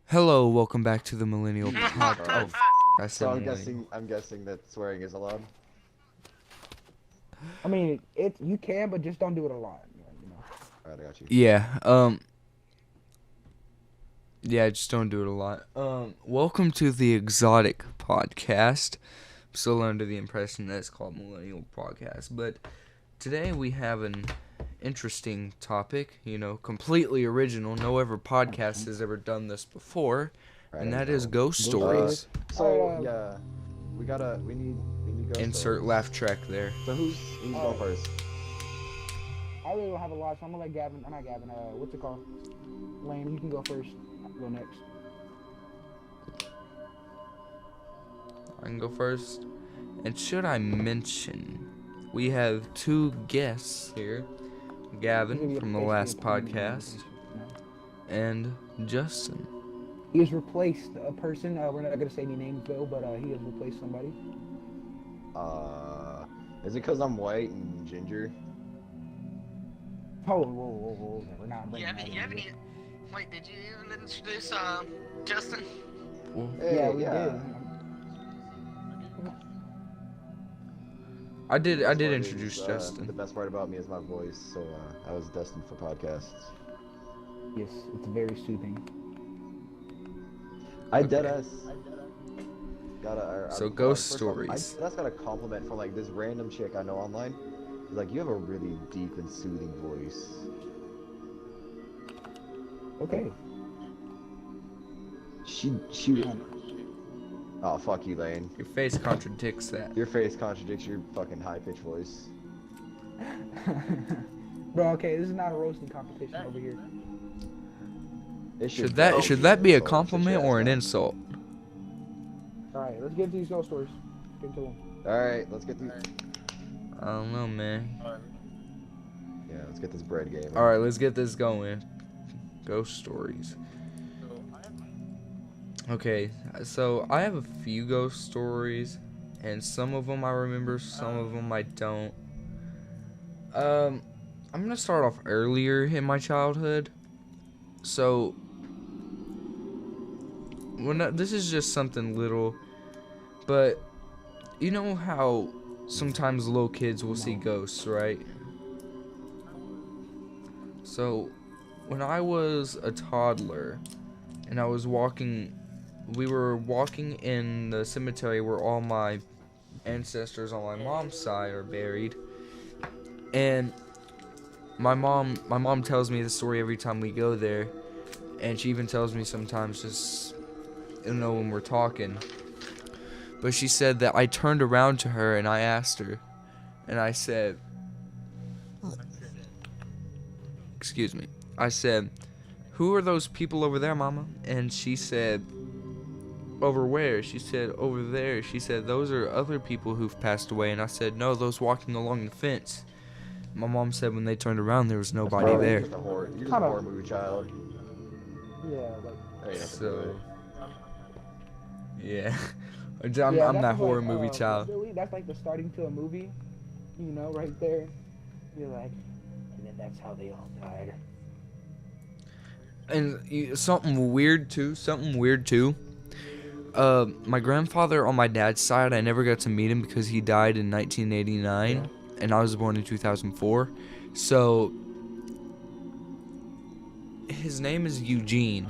Hello, welcome back to the Millennial Pod. Oh, I said So I'm millennial. guessing that swearing is allowed. I mean, you can, but just don't do it a lot. Alright, I got you. Yeah, just don't do it a lot. Welcome to the Xotiic podcast. I'm still under the impression that it's called Millennial Podcast, but today we have an interesting topic. Completely original. No other podcast has ever done this before, and that is ghost stories. Yeah, we need ghost Insert stories. laugh track there. So who's going first? I really don't have a lot, so I'm gonna let Gavin. Not Gavin. What's it called? Lane, you can go first. I'll go next. I can go first. And should I mention, we have two guests here. Gavin from the last podcast, and Justin. He has replaced a person. We're not gonna say any names though, but he has replaced somebody. Is it because I'm white and ginger? Whoa. We're not bringing that You haven't in. even... Wait, did you even introduce, Justin? Hey, Yeah, we did. I did Best part introduce is, Justin. The best part about me is my voice, so I was destined for podcasts. Yes, it's very soothing. I Okay. deadass So ghost stories. I deadass got a compliment from like this random chick I know online. She's like, you have a really deep and soothing voice. Okay. She. Oh, fuck you, Lane. Your face contradicts that. Your face contradicts your fucking high-pitched voice. Bro, okay, this is not a roasting competition over here. It Should that be a insult. compliment or an insult? All right, let's get into these ghost stories. Get into them. Alright, let's get these. I don't know, man. Yeah, let's get this bread game. All right, let's get this going. Ghost stories. Okay, so I have a few ghost stories, and some of them I remember, some of them I don't. I'm gonna start off earlier in my childhood. So, this is just something little, but you know how sometimes little kids will see ghosts, right? So, when I was a toddler, and we were walking in the cemetery where all my ancestors on my mom's side are buried, and my mom tells me the story every time we go there, and she even tells me sometimes just, when we're talking. But she said that I turned around to her and I asked her, and I said, excuse me, I said, who are those people over there, Mama? And she said, over where? She said, over there. She said, those are other people who've passed away. And I said, no, those walking along the fence. My mom said when they turned around, there was nobody there. You're just a horror movie child. Yeah, like. There ain't nothing to So, it. yeah. I'm that's that horror like, movie child. Really, that's like the starting to a movie, right there. You're like, and then that's how they all died. And something weird too. My grandfather on my dad's side, I never got to meet him because he died in 1989, and I was born in 2004. So his name is Eugene,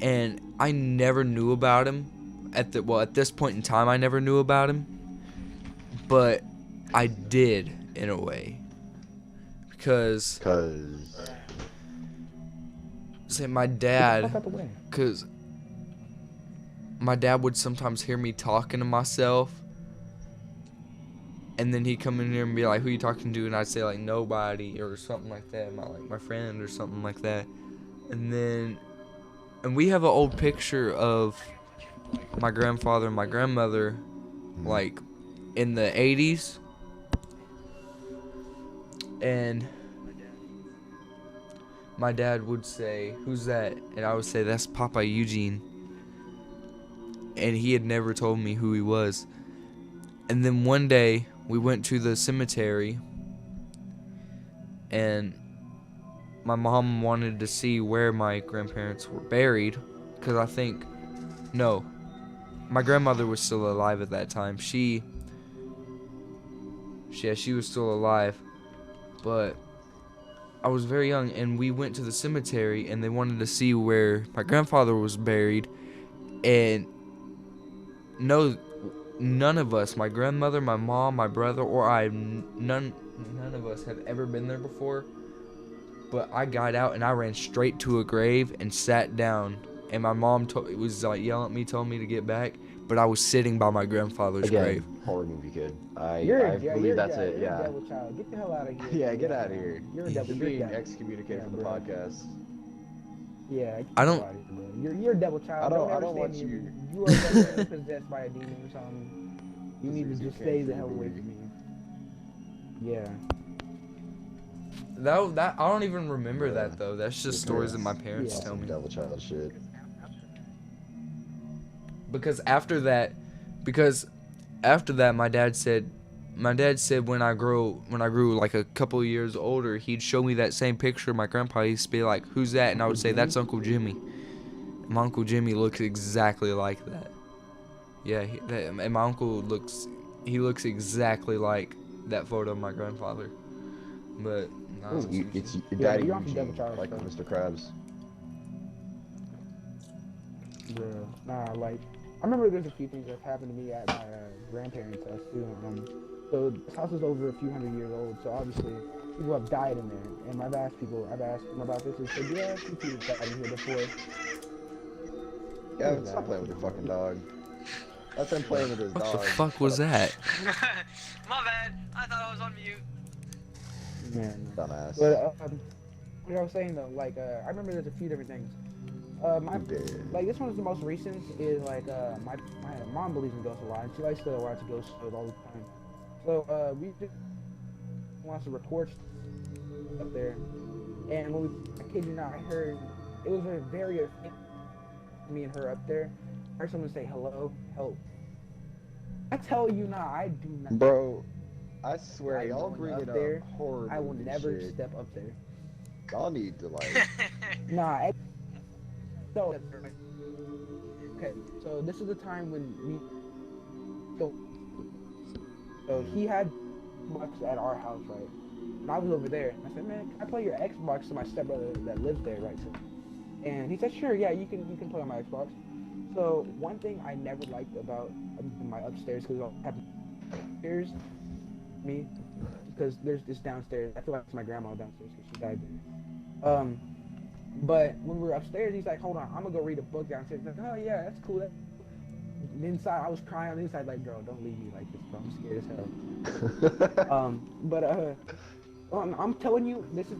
and I never knew about him. At this point in time, I never knew about him, but I did in a way because say my dad, because my dad would sometimes hear me talking to myself, and then he'd come in here and be like, who you talking to? And I'd say like nobody or something like that, my friend or something like that. And we have an old picture of my grandfather and my grandmother like in the 80s, and my dad would say, who's that? And I would say, that's Papa Eugene. And he had never told me who he was. And then one day, we went to the cemetery, and my mom wanted to see where my grandparents were buried. because I think, no, my grandmother was still alive at that time. She was still alive, but I was very young, and we went to the cemetery, and they wanted to see where my grandfather was buried, and no, none of us, my grandmother, my mom, my brother, or I, none of us have ever been there before. But I got out and I ran straight to a grave and sat down. And my mom was like yelling at me, telling me to get back. But I was sitting by my grandfather's grave. Horror movie kid. I you're believe that's it. You're Yeah. a devil child. Get the hell out of here. Yeah, get out of here. You're a devil. You're being excommunicated from the podcast. Yeah. Get I the don't. hell out of here, bro. You're a devil child. I don't want you. You are definitely possessed by a demon or something. You need to just stay the hell away from me. Yeah. That I don't even remember that though. That's just stories that my parents tell me. Devil child shit. Because after that, my dad said when I grew like a couple of years older, he'd show me that same picture of my grandpa. He'd be like, "Who's that?" And I would say, "That's Uncle Jimmy." And my Uncle Jimmy looks exactly like that. Yeah, and my uncle looks exactly like that photo of my grandfather. But no, It's your daddy, you're off the Eugene, devil child like stuff. Mr. Krabs. Bro, nah, like, I remember there's a few things that happened to me at my grandparents' house too. So this house is over a few hundred years old, so obviously people have died in there. And I've asked them about this, and said, yeah, a few people died in here before. Yeah, stop playing with your fucking dog. That's him playing with his dog. what the fuck was that? My bad. I thought I was on mute. Man. Dumbass. But, what I was saying though, like, I remember there's a few different things. Like, this one's the most recent, is like, my mom believes in ghosts a lot, and she likes to watch ghost shows all the time. So, we just wants to record up there, and when I kid you not, I heard, it was a very, me and her up there, I heard someone say, hello, help. I tell you not, I do not. Bro, I swear, y'all going bring up it there, up horror I will movie never shit. step up there. Y'all need to, like... Nah, so, okay, so this is the time when so he had Xbox at our house, right? And I was over there, and I said, man, can I play your Xbox to my stepbrother that lives there, right? So, and he said, sure, yeah, you can play on my Xbox. So one thing I never liked about my upstairs, because I have upstairs, me, because there's this downstairs. I feel like it's my grandma downstairs because she died there. But when we were upstairs, he's like, hold on, I'm gonna go read a book downstairs. He's like, oh yeah, that's cool. And inside, I was crying on the inside, like, girl, don't leave me like this, bro. I'm scared as hell. I'm telling you, this is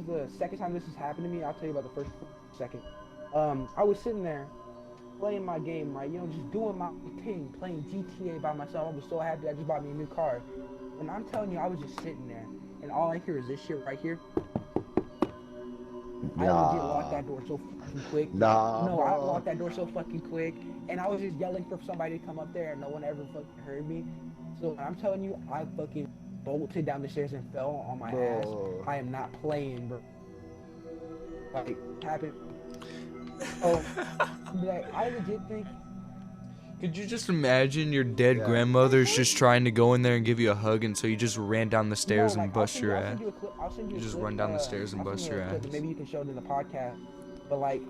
the second time this has happened to me. I'll tell you about the first second. I was sitting there playing my game, right? You know, just doing my thing, playing GTA by myself. I was so happy I just bought me a new car. And I'm telling you, I was just sitting there, and all I hear is this shit right here. I legit locked that door so fucking quick. Nah, no, bro. I locked that door so fucking quick, and I was just yelling for somebody to come up there, and no one ever fucking heard me. So I'm telling you, I fucking bolted down the stairs and fell on my ass. I am not playing, bro. Like, happened. Oh, like, I legit think. Could you just imagine your dead grandmother's just trying to go in there and give you a hug, and so you just ran down the stairs and bust your ass? You just run down the stairs and bust your ass. Maybe you can show it in the podcast. But like,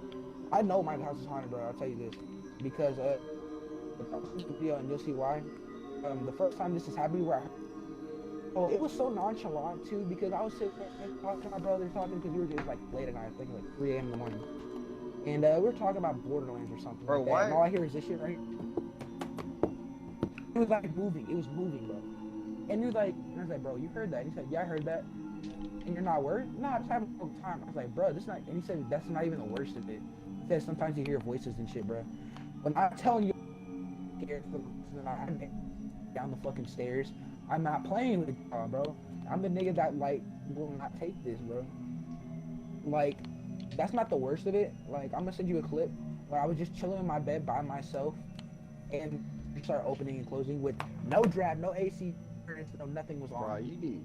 I know my house is haunted, bro. I'll tell you this, because video, and you'll see why. The first time this has happened, it was so nonchalant too, because I was sitting there talking to my brother, because we were just like late at night, I think like 3 a.m. in the morning, and we were talking about Borderlands or something. Bro, like that. And all I hear is this shit right here. It was like moving. It was moving, bro. And he was like, and I was like, bro, you heard that? And he said, yeah, I heard that. And you're not worried? No, I'm just having a good time. I was like, bro, this is not. And he said, that's not even the worst of it. He said, sometimes you hear voices and shit, bro. When I'm telling you, I'm down the fucking stairs. I'm not playing with y'all, bro. I'm the nigga that like will not take this, bro. Like, that's not the worst of it. Like, I'm gonna send you a clip where I was just chilling in my bed by myself, and start opening and closing with no drab, no AC, no nothing was on. Bro, you need.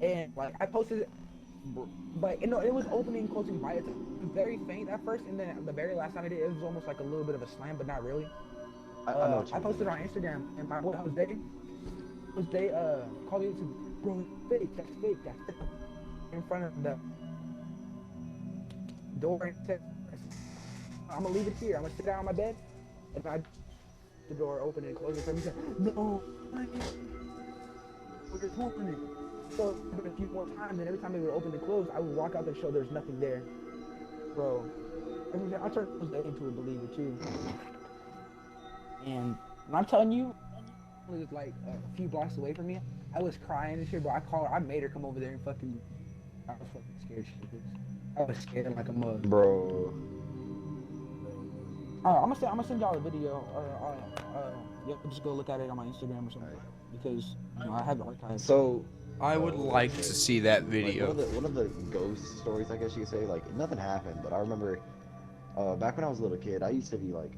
And like I posted But you know, it was opening and closing by. It's very faint at first, and then the very last time I did, it was almost like a little bit of a slam, but not really. I know what you I mean. posted on Instagram, and my boy Jose called me to, bro, that's fake, in front of the door and said, I'm gonna leave it here. I'm gonna sit down on my bed, and the door open and close. And he said, no, we're just open it. So a few more times, and every time they would open and close, I would walk out and show there's nothing there, bro. I turned Jose into a believer too. And when I'm telling you, it was like a few blocks away from me. I was crying and shit, bro. I made her come over there and fucking. I was fucking scared shitless. I was scared like a mug. Bro. I'm gonna send y'all a video, or you just go look at it on my Instagram or something, because you know I have the archive. So. I would like to see that video. Like one of the ghost stories, I guess you could say. Like nothing happened, but I remember back when I was a little kid, I used to be like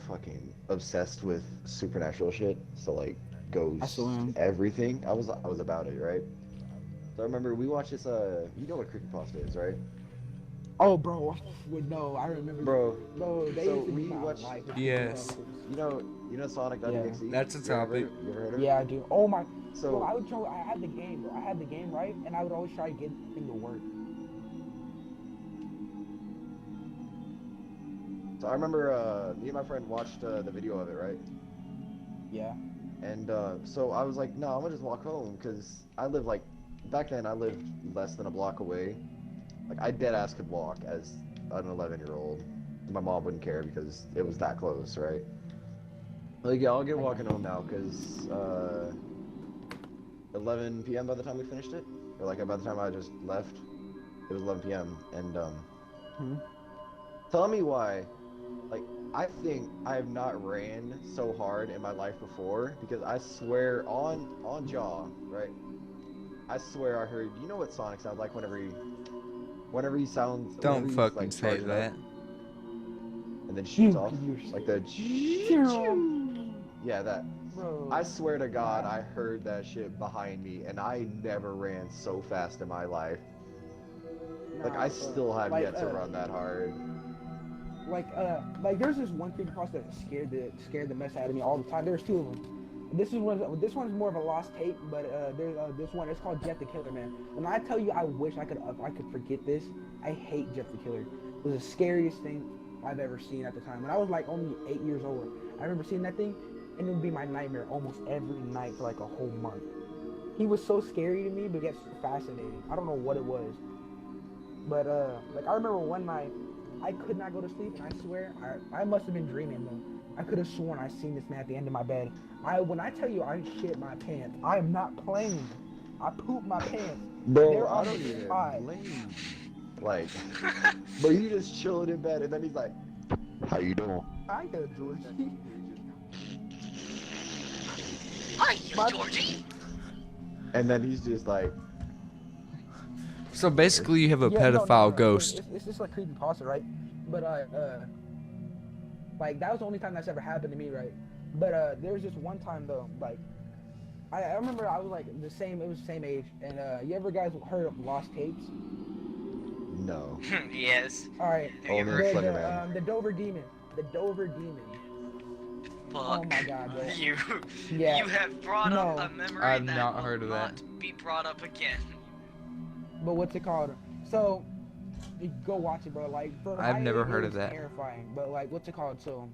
fucking obsessed with supernatural shit. So like ghosts, everything. I was about it, right? So I remember we watched this. You know what creepypasta is, right? Oh, bro, no, I remember. Bro, they so used to be we my watched. life. Yes. You know Sonic .exe? That's a topic. You ever heard of it? Yeah, I do. Oh my. So bro, I had the game, bro. I had the game, right? And I would always try to get the thing to work. So I remember me and my friend watched the video of it, right? Yeah. And so I was like, no, I'm gonna just walk home, because I live like, back then I lived less than a block away. Like I dead ass could walk as an 11-year-old. My mom wouldn't care because it was that close, right? Like yeah, I'll get walking home now, because 11 p.m. by the time we finished it, or like by the time I just left, it was 11 p.m. And tell me why. Like, I think I have not ran so hard in my life before, because I swear on Jaw, right? I swear I heard. You know what Sonic sounds like whenever he sounds. Don't he's, fucking like, say charging that. up and then shoots off like the. Yeah, that. Bro. I swear to God, I heard that shit behind me, and I never ran so fast in my life. Like I still have yet to run that hard. Like there's this one creepypasta that scared the mess out of me all the time. There's two of them. This one's more of a lost tape, but there's this one. It's called Jeff the Killer, man. When I tell you, I wish I could forget this. I hate Jeff the Killer. It was the scariest thing I've ever seen at the time. When I was like only 8 years old, I remember seeing that thing, and it would be my nightmare almost every night for like a whole month. He was so scary to me, but yet so fascinating. I don't know what it was, but like I remember one night. I could not go to sleep, and I swear, I must have been dreaming though. I could have sworn I seen this man at the end of my bed. When I tell you I shit my pants, I am not playing. I pooped my pants. Bro, I don't even blame. Like, but you just chilling in bed, and then he's like, "How you doing?" I know, Georgie. Hi, Georgie. And then he's just like. So basically, you have a pedophile ghost. It's just like creepypasta, right? But like that was the only time that's ever happened to me, right? But there was just one time though, like I remember I was like it was the same age, and you ever guys heard of lost tapes? No. Yes. All right. The Dover Demon. The Dover Demon. Fuck. Oh my God, bro. You Yeah. have brought up a memory I've that not will heard of not that. be brought up again. But what's it called? So, you go watch it, bro. Like, for I've my never age, heard it of was that. Terrifying. But like, what's it called? So,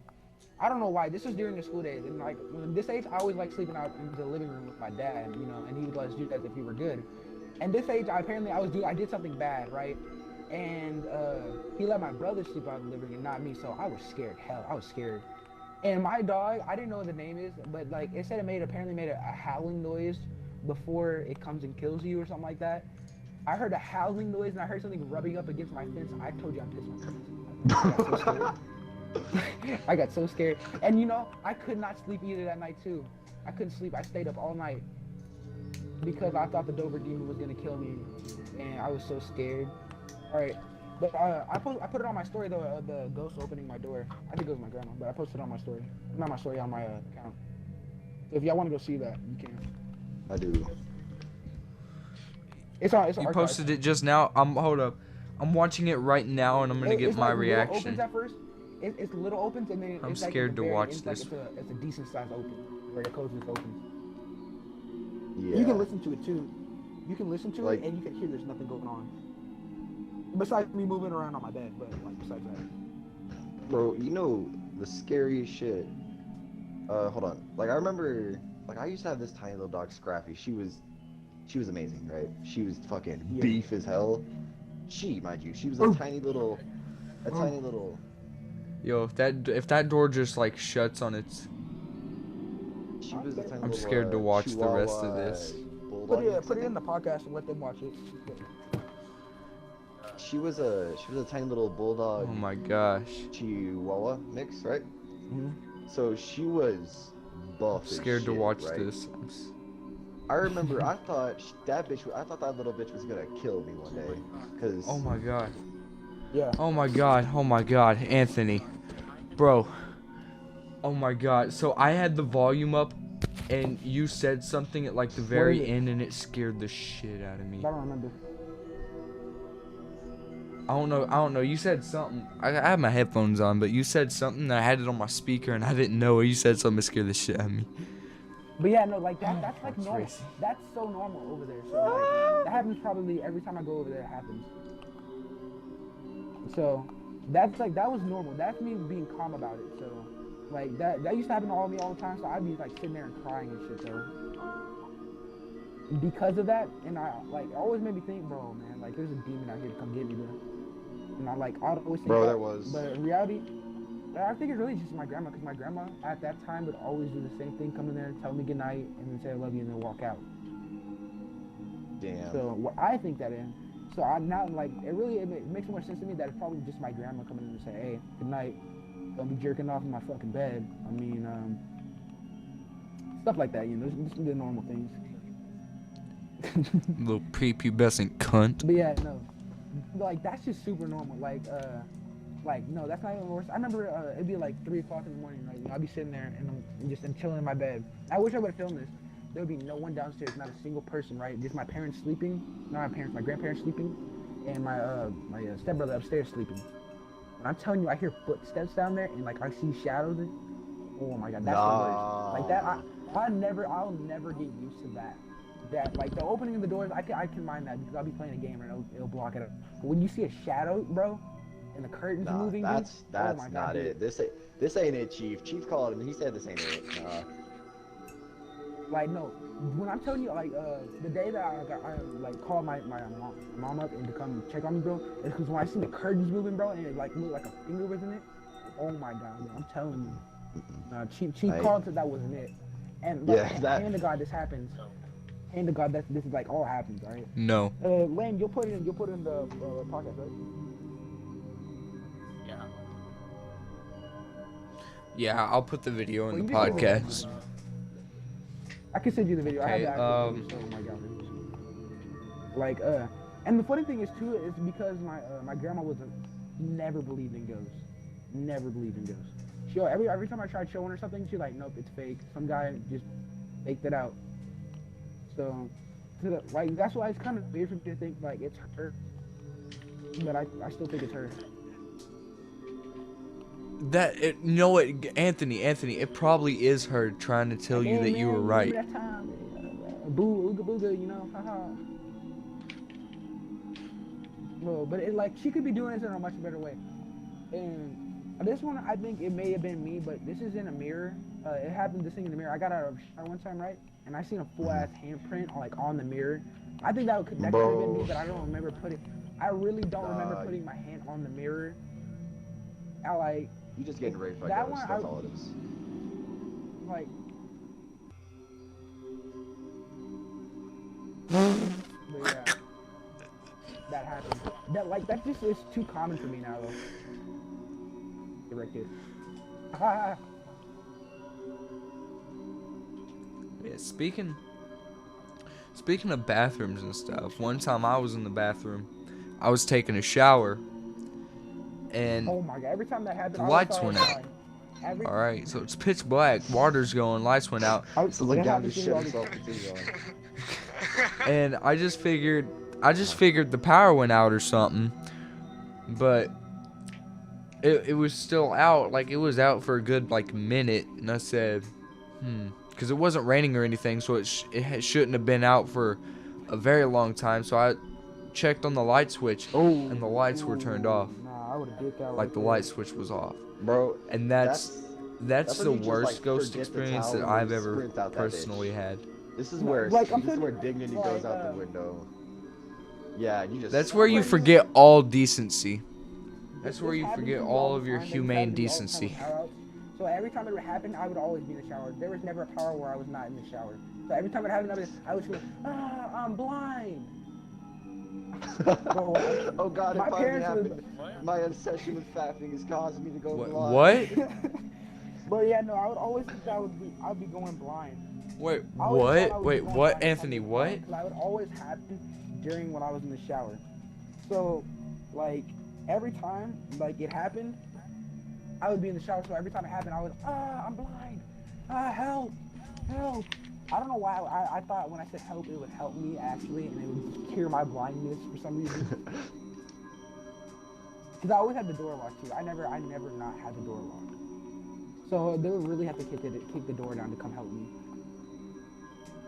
I don't know why. This was during the school days, and like, when this age, I always like sleeping out in the living room with my dad, you know, and he would let us do that if we were good. And this age, I did something bad, right? And he let my brother sleep out in the living room, and not me. So I was scared. Hell, I was scared. And my dog, I didn't know what the name is, but like it said apparently made a howling noise before it comes and kills you or something like that. I heard a howling noise and I heard something rubbing up against my fence. I told you I pissed my pants. I got so scared. And you know, I could not sleep either that night too. I couldn't sleep. I stayed up all night because I thought the Dover Demon was gonna kill me, and I was so scared. All right, but I put it on my story though. The ghost opening my door. I think it was my grandma, but I posted it on my story. Not my story, on my account. So if y'all want to go see that, you can. I do. It's on. It's You archived. posted it just now. Hold up. I'm watching it right now, and I'm gonna get It's my like little opens reaction. at first. It's little opens, and then I'm it's like scared at the to very watch end, this. Like it's a decent sized open where it closes opens. Yeah. You can listen to it too. You can listen to Like- it, and you can hear there's nothing going on. Besides me moving around on my bed, but like besides that. Bro, you know the scariest shit. Hold on. Like I remember, like I used to have this tiny little dog, Scrappy. She was amazing, right? She was fucking Yeah. beef as hell. Mind you, she was a tiny little. Yo, if that door just like shuts on its, She was a tiny I'm little, scared to watch the rest of Chihuahua this. bulldog mix, Put I it in think. the podcast and let them watch it. She was a tiny little bulldog Oh my gosh. Chihuahua mix, right? Mhm. So she was buff. I'm as scared to shit, watch right? this. I remember I thought that little bitch was gonna kill me one day, cause Oh my god. Yeah. Oh my god. Oh my god. Anthony. Bro. Oh my god. So I had the volume up and you said something at like the very is it? end and it scared the shit out of me. I don't remember. I don't know. You said something. I had my headphones on, but you said something and I had it on my speaker and I didn't know. You said something that scared the shit out of me. But yeah, no, like that's like That's normal. racing. That's so normal over there. So like that happens probably every time I go over there. It happens. So that's like that was normal. That's me being calm about it. So like that used to happen to me all the time. So I'd be like sitting there and crying and shit though. Because of that, and I like it always made me think, bro, man, like there's a demon out here to come get me, bro. And I'd always think Bro, that, there was. But in reality, I think it's really just my grandma, because my grandma at that time would always do the same thing, come in there, tell me good night, and then say I love you, and then walk out. Damn. So what I think that in, so I'm not like it makes more sense to me that it's probably just my grandma coming in and say, hey, good night, don't be jerking off in my fucking bed. I mean, stuff like that, you know, just the normal things. Little prepubescent cunt. But yeah, no, like that's just super normal. Like no, that's not even worse. I remember it'd be like 3 o'clock in the morning, right? You know, I'd be sitting there and I'm chilling in my bed. I wish I would have filmed this. There would be no one downstairs, not a single person, right? Just my parents sleeping, not my parents, my grandparents sleeping, and my stepbrother upstairs sleeping. And I'm telling you, I hear footsteps down there, and like I see shadows. Oh my god, that's the worst. Like that, I'll never get used to that. That like the opening of the doors, I can mind that because I'll be playing a game and it'll block it up. But when you see a shadow, bro, and the curtains moving, that's dude, oh my not god, it. This ain't it, Chief. Chief called and he said this ain't it. Like no, when I'm telling you, like the day that I like called my mom up and to come check on me, bro, is because when I see the curtains moving, bro, and it like looked like a finger was in it. Oh my god, bro, I'm telling you. Chief called and said that wasn't it. And like, hand to God this happens. Hand to God that this is like all happens, right? No. Lane, you'll put it in the podcast, right? Yeah. Yeah, I'll put the video in Well, the you just- podcast. I can send you the video. I have Okay, the actual video, oh my god. Like and the funny thing is too is because my grandma never believed in ghosts. Never believed in ghosts. She every time I tried showing her something, she's like, nope, it's fake. Some guy just faked it out. So, like that's why it's kind of weird for me to think like it's her, but I still think it's her. Anthony, it probably is her trying to tell you Hey, that you man, were right. remember that time? Boo, ooga booga, you know, haha. Well, but it like she could be doing this in a much better way. And this one, I think it may have been me, but this is in a mirror. It happened this thing in the mirror. I got out of a shower one time, right? And I seen a full ass handprint on the mirror. I think that could have been me, but I don't remember I really don't remember putting my hand on the mirror. You just getting ready for that ghosts, one, that's all it is. Like. But yeah, that happened. That just is too common for me now, though. Directed. Yeah, speaking of bathrooms and stuff, one time I was in the bathroom, I was taking a shower, and Oh my god! Every time that happened, the lights went out. All right, so it's pitch black, water's going, lights went out, So like That God happens just to me shut all himself the into and I just figured I just figured the power went out or something, but it was still out. Like, it was out for a good, like, minute, and I said, because it wasn't raining or anything, so it shouldn't have been out for a very long time, so I checked on the light switch, and the lights were turned off. Nah, I would have did that Like, the light switch was off. Bro, And that's the when you just, worst like, ghost forget the experience towel that and I've just ever sprint out that personally bitch. had. This is No, where like, I'm this is where thinking, dignity like, goes out the window. Yeah, you just. That's where you sprint. forget all decency. That's where This you happens forget to me all the of your time. Like, this humane happens to me all the time with decency. power outs. So every time it would happen, I would always be in the shower. There was never a power where I was not in the shower. So every time it happened, I would go, I'm blind. Bro, Oh God, my it finally parents happened. My obsession with fapping is causing me to go blind. What? But yeah, no, I would always think that I'd be going blind. Wait, I always thought I what? would be Wait, going what, blind if I Anthony? was What? blind, 'cause that would always happen during when I was in the shower. So, like, every time, like, it happened, I would be in the shower, so every time it happened, I would, I'm blind. Help, help. I don't know why I thought when I said help, it would help me, actually, and it would cure my blindness for some reason. Because I always had the door locked, too. I never not had the door locked. So they would really have to kick the door down to come help me.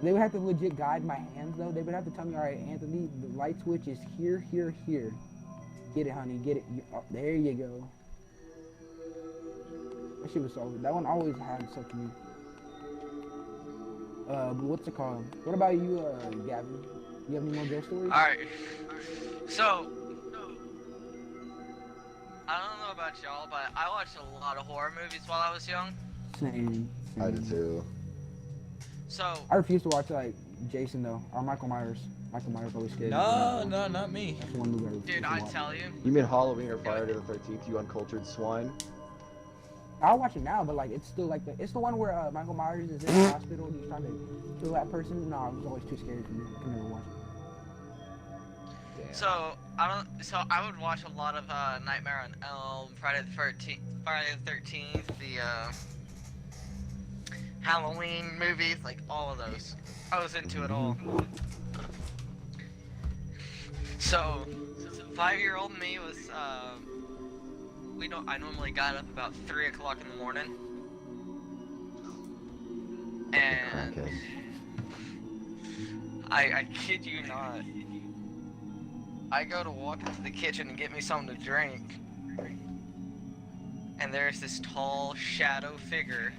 They would have to legit guide my hands, though. They would have to tell me, all right, Anthony, the light switch is here, here, here. Get it, honey, get it. Oh, there you go. That shit was so good. That one always had stuck to me. What's it called? What about you, Gavin? You have any more ghost stories? Alright. So, I don't know about y'all, but I watched a lot of horror movies while I was young. Same. I did too. So, I refuse to watch, like, Jason, though, or Michael Myers. Michael Myers always scared me. No, not me. That's the one movie I refuse dude, to I watch. tell you. You mean Halloween or Friday the 13th? You uncultured swine. I'll watch it now, but like it's still like it's the one where Michael Myers is in the hospital and he's trying to kill that person. No, it was always too scary for me. I can never watch it. So I would watch a lot of Nightmare on Elm, Friday the 13th, the Halloween movies, like all of those. I was into it all. So 5-year-old me was I normally got up about 3 o'clock in the morning, and Okay. I kid you not, I go to walk into the kitchen and get me something to drink, and there's this tall shadow figure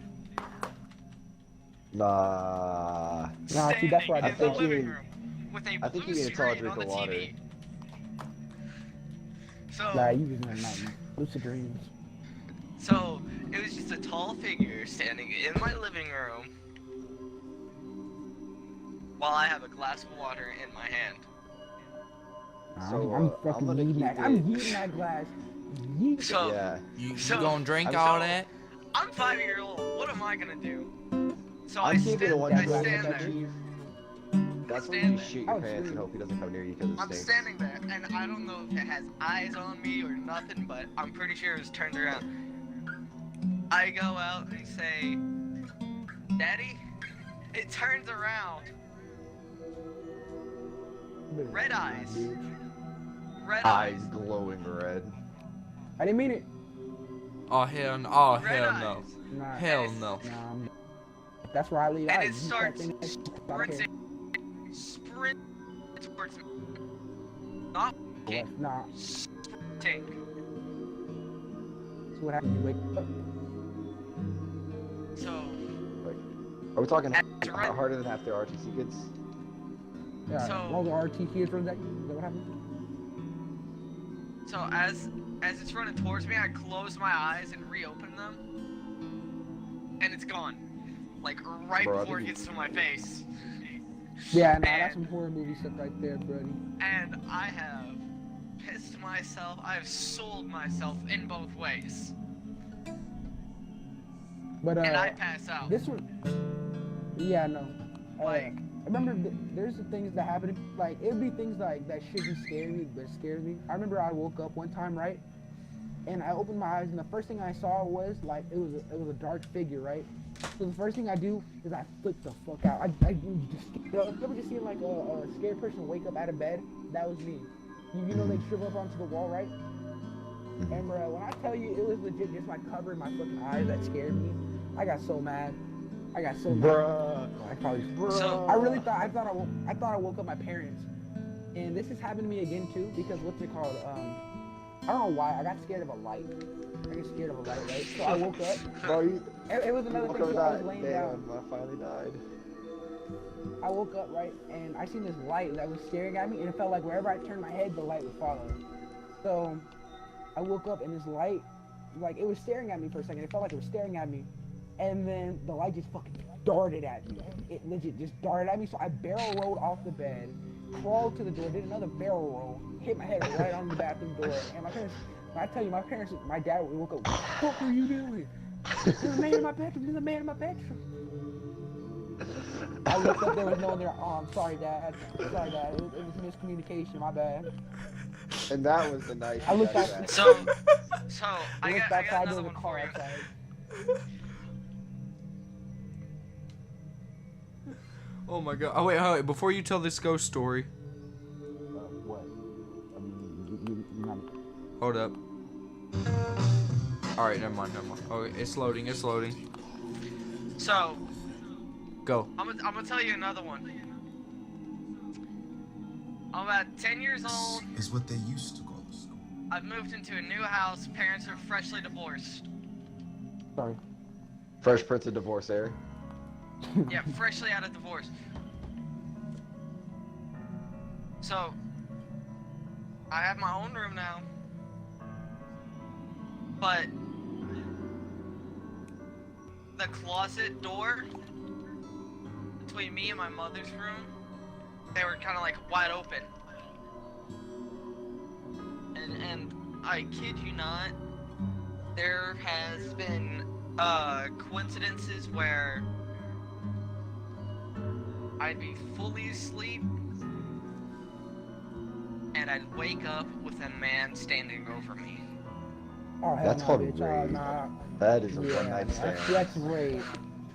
Nah. Nah, see, that's standing what I in the thought. living room with a I think blue you need to tell her to screen drink on the the water. TV. So, Nah, you just had nightmare. Lucid dreams. so it was just a tall figure standing in my living room while I have a glass of water in my hand. So, I'm I'm fucking gonna yeeting keep that. I'm it- yeeting that glass. Yeet. So, Yeah. You So- gonna drink I'm all so- that? I'm 5-year-old. What am I gonna do? So I'm keeping it I 100. stand there. That's when Stand you there. shoot Oh, your pants true. and hope he doesn't come near you because it I'm stinks. standing there, and I don't know if it has eyes on me or nothing, but I'm pretty sure it was turned around. I go out and say, "Daddy?" It turns around. Red eyes. Red Eyes eyes. glowing red. I didn't mean it. Oh hell no! Oh Red hell eyes. no! Nah, Hell no! nah. That's where I leave And out. it starts sprinting. Sprint towards me. Not walking. Nah. Sprinting. So what happened? You wake up. So, Are we talking That's right. harder than half their RTC kids? Yeah. So- all the RT kids from that. Is that what happened? so as it's running towards me, I close my eyes and reopen them, and it's gone. Like right Bro, I before it think gets to my face. Yeah, nah, that's And- some horror movie stuff right there, buddy. And I have pissed myself. I have sold myself in both ways. But And I pass out. this one, yeah, no. Like- I remember there's the things that happen. Like it'd be things like that shouldn't scare me, but it scares me. I remember I woke up one time, right, And I opened my eyes, and the first thing I saw was like it was a dark figure, right? So the first thing I do is I flip the fuck out. I just you ever just seen like a scared person wake up out of bed? That was me. You know they shrivel up onto the wall, right? And bro, when I tell you it was legit just like covering my fucking eyes that scared me, I got so mad. I got so mad. I probably. So- I really thought I woke up my parents, and this has happened to me again too because what's it called? I don't know why I got scared of a light. I get scared of a light, right? So I woke up. Bro, It was another thing. So I was laying down. Damn, I finally died. I woke up, right, and I seen this light that was staring at me, and it felt like wherever I turned my head, the light would follow. So I woke up, and this light, like, it was staring at me for a second. It felt like it was staring at me, and then the light just fucking darted at me. It legit just darted at me, so I barrel rolled off the bed, crawled to the door, did another barrel roll, hit my head right on the bathroom door, and my parents, when I tell you, my dad woke up, what were you doing? There's a man in my bedroom, there's a man in my bedroom. I looked up, there was no one there. Oh, I'm sorry, Dad. Sorry, Dad. It was miscommunication. My bad. And that was the night. I looked back. back. So I I looked got outside, there another was a one car for you. outside. Oh my god. Oh wait, before you tell this ghost story, What? You not... hold up. All right, never mind. Oh, it's loading. So Go. I'm gonna tell you another one. I'm about 10 years old. Is what they used to call the school. I've moved into a new house. Parents are freshly divorced. Sorry. Fresh Prince of Divorce there. Yeah, freshly out of divorce. So I have my own room now. But the closet door between me and my mother's room, they were kind of like wide open. And I kid you not, there has been coincidences where I'd be fully asleep and I'd wake up with a man standing over me. Oh, hell That's no, called bitch. rape. Nah. That is a Yeah, one night stand. that's rape.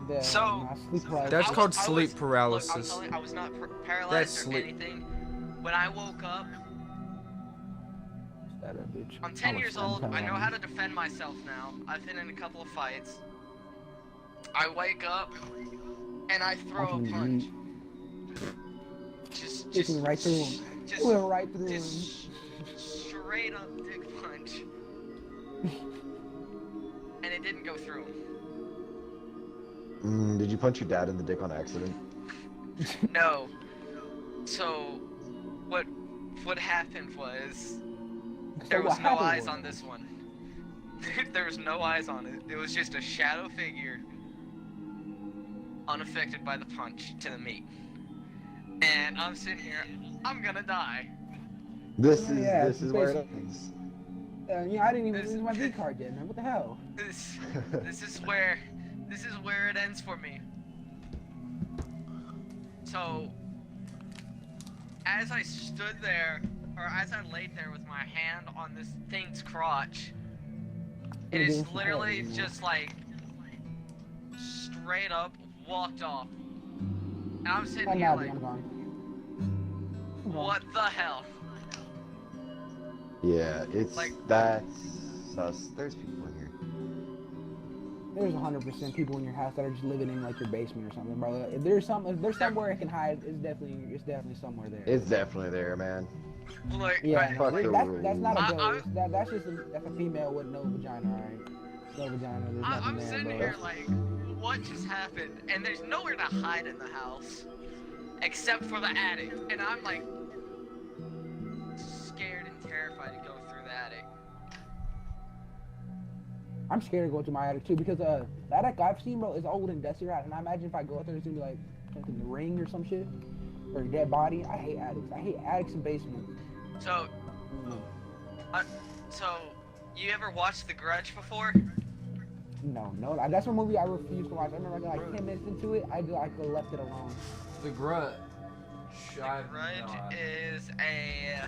Yeah, So, nah, sleep paralysis. That's called I sleep Look, paralysis. I'm telling you, I was not paralyzed That's or sleep. anything. When I woke up, That a bitch. I'm 10 was years old. I know paralyzed. how to defend myself now. I've been in a couple of fights. I wake up and I throw a Fucking punch. Hit me right through him. Just, Went right through him. just straight up dick punch. And it didn't go through him. Did you punch your dad in the dick on accident? No. So, what happened was there So was what no happened eyes was- on this one. There was no eyes on it. It was just a shadow figure, unaffected by the punch to the meat. And I'm sitting here, I'm gonna die. This Yeah, is where it ends. I didn't even This- lose my V card yet, man. What the hell? This is where it ends for me. So, as I stood there, or as I laid there with my hand on this thing's crotch, it You're is doing some literally editing, just like straight up walked off. And I'm sitting I'm here not. like, I'm gone. I'm gone. what the hell? Yeah, it's Like- that's sus. There's people in here. There's 100% people in your house that are just living in like your basement or something, bro. If there's somewhere it can hide, it's definitely somewhere there. It's definitely there, man. Like, Yeah, Fuck no, the that's not a rules. ghost. That's just that's a female with no vagina, alright? No vagina. There's nothing I'm there, sitting bro. here like, what just happened? And there's nowhere to hide in the house except for the attic. And I'm like scared and terrified to go through the attic. I'm scared to go to my attic too because the attic I've seen, bro, is old and dusty, right? And I imagine if I go out there, it's gonna be like fucking the ring or some shit, or a dead body. I hate attics. I hate attics and basements. So, so you ever watched The Grudge before? No, that's a movie I refuse to watch. I remember I got like 10 minutes into it, I left it alone. The Grudge. The Grudge is a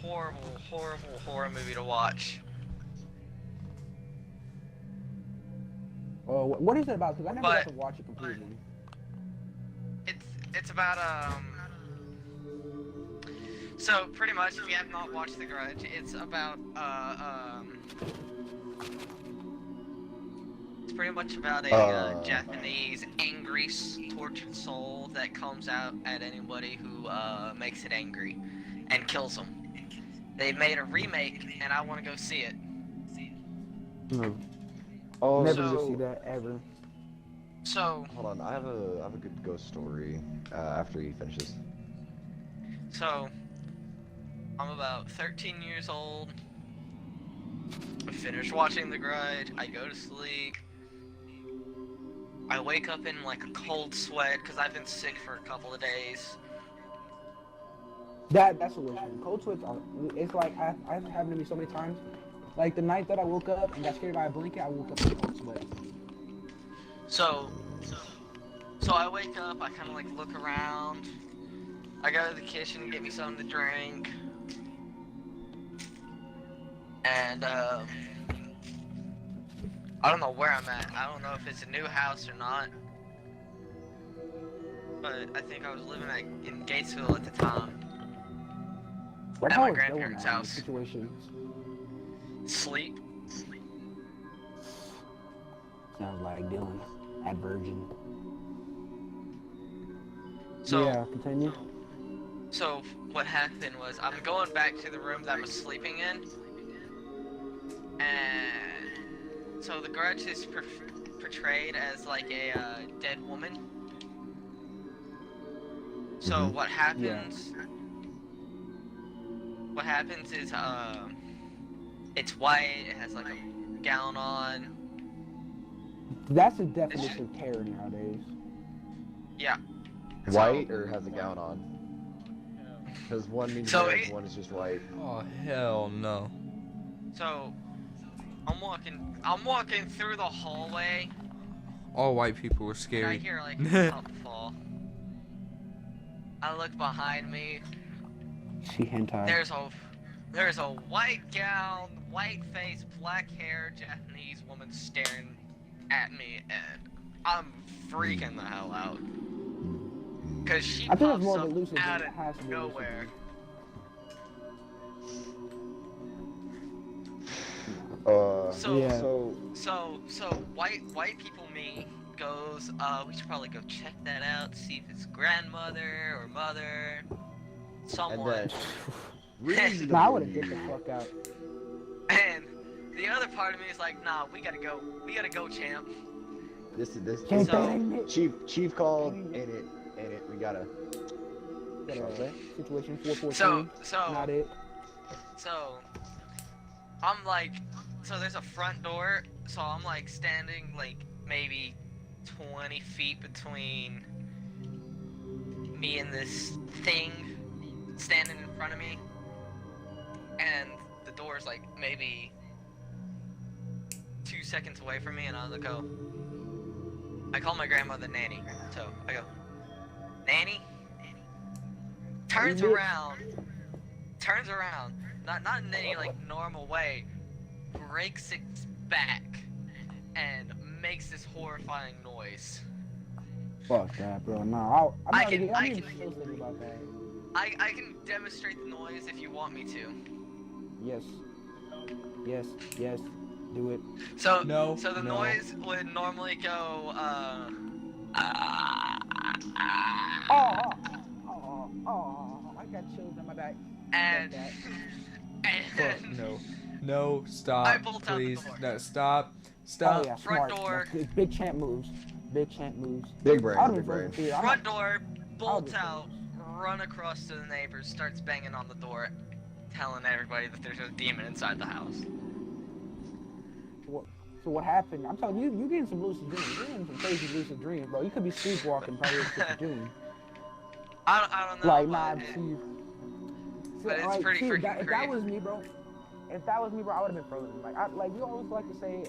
horrible, horrible horror movie to watch. Oh, what is it about? Because I never got But to watch it completely. it's about So pretty much, if you have not watched The Grudge, it's about it's pretty much about a Japanese angry, tortured soul that comes out at anybody who makes it angry, and kills them. They made a remake, and I want to go see it. No. Oh, Never so- gonna see that ever. So, hold on. I have a good ghost story after he finishes. so I'm about 13 years old. I finish watching The Grudge. I go to sleep. I wake up in like a cold sweat because I've been sick for a couple of days. That's a issue. Cold sweats are. It's like I happened to me so many times. Like the night that I woke up and got scared by a blanket, I woke up in cold sweat. So I wake up. I kind of like look around. I go to the kitchen and get me something to drink. And I don't know where I'm at. I don't know if it's a new house or not. But I think I was living in Gatesville at the time. What At how my is Dylan grandparents' now in house. this situation? Sleep. Sounds like Dylan at Virgin. So yeah, continue. So what happened was I'm going back to the room that I was sleeping in, and so the Grudge is portrayed as like a dead woman. So what happens? What happens is it's white. It has like a gown on. That's the definition of terror nowadays. Yeah. White or has a gown on? Because one means So red, one is just white. Oh hell no. So I'm walking through the hallway. All white people were And I scary. hear like something fall. I look behind me. She hentai. There's a white gown, white face, black hair Japanese woman staring at me, and I'm freaking the hell out. Cause she I think it's pops more of a up lucid out dream. It has to of be a lucid nowhere. So white people me goes, we should probably go check that out, see if it's grandmother or mother, someone. And then, reasonably, Nah, I would have get the fuck out. And the other part of me is like, nah, we gotta go, champ. This Can't So- bang it. Chief called, and it, we gotta. Got a situation 443. So Not it. So, I'm like, so there's a front door, so I'm like standing like maybe 20 feet between me and this thing standing in front of me, and the door's like maybe 2 seconds away from me, and I go, I call my grandmother Nanny, so I go, Nanny? Turns around, not in any like normal way, breaks its back, and makes this horrifying noise. Fuck that, bro. No, I I'm can- not I even can- still thinking about that. I can demonstrate the noise if you want me to. Yes. Yes. Yes. Do it. So No, so the no. noise would normally go Oh, I got chills on my back. and Fuck Fuck, and no. No, stop. I bolt out the Please. door. No, stop. Oh Stop. yeah, Front smart. door. Big champ moves. Big champ moves. Big brain, I would've big been brain. frozen fear. front door, bolts be out, run across to the neighbors, starts banging on the door, telling everybody that there's a demon inside the house. So what happened? I'm telling you, you getting some lucid dreams. You're getting some crazy lucid dreams, bro. You could be sleepwalking, probably with a dream. I don't know. Like, but nah, it- see. but it's like, pretty see, freaking if that creepy. was me, bro. If that was me, bro, I would have been frozen. Like you always like to say,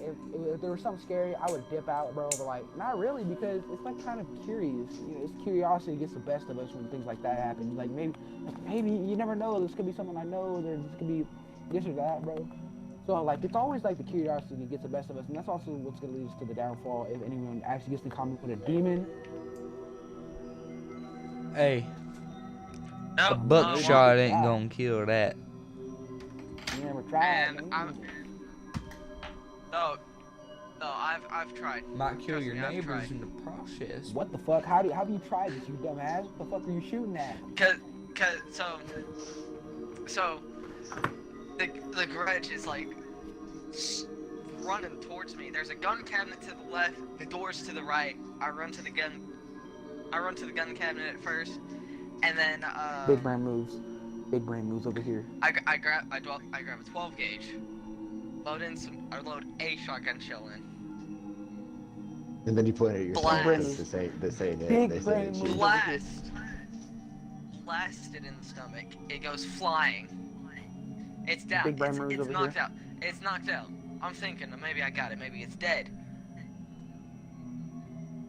if there was something scary, I would dip out, bro. But like, not really, because it's like kind of curious. You know, it's curiosity gets the best of us when things like that happen. Like maybe you never know. This could be someone I know. Or this could be this or that, bro. So like it's always like the curiosity gets the best of us, and that's also what's gonna lead us to the downfall if anyone actually gets in common with a demon. Hey, No, a no, it won't. buckshot ain't gonna kill that. You never tried. And man. No, I've tried. Might kill Trust your me, I've neighbors tried. in the process. What the fuck? How have you tried this, you dumbass? What the fuck are you shooting at? So the grudge is like running towards me. There's a gun cabinet to the left, the door's to the right. I run to the gun cabinet at first, and then Big brain moves. Big brain moves over here. I grab a 12 gauge, load a shotgun shell in. And then you point it at yourself. Blast. This ain't it. Big They say brain it's move. you. Blast it in the stomach. It goes flying. It's down. Big brain moves It's over knocked here. out. It's knocked out. I'm thinking maybe I got it. Maybe it's dead.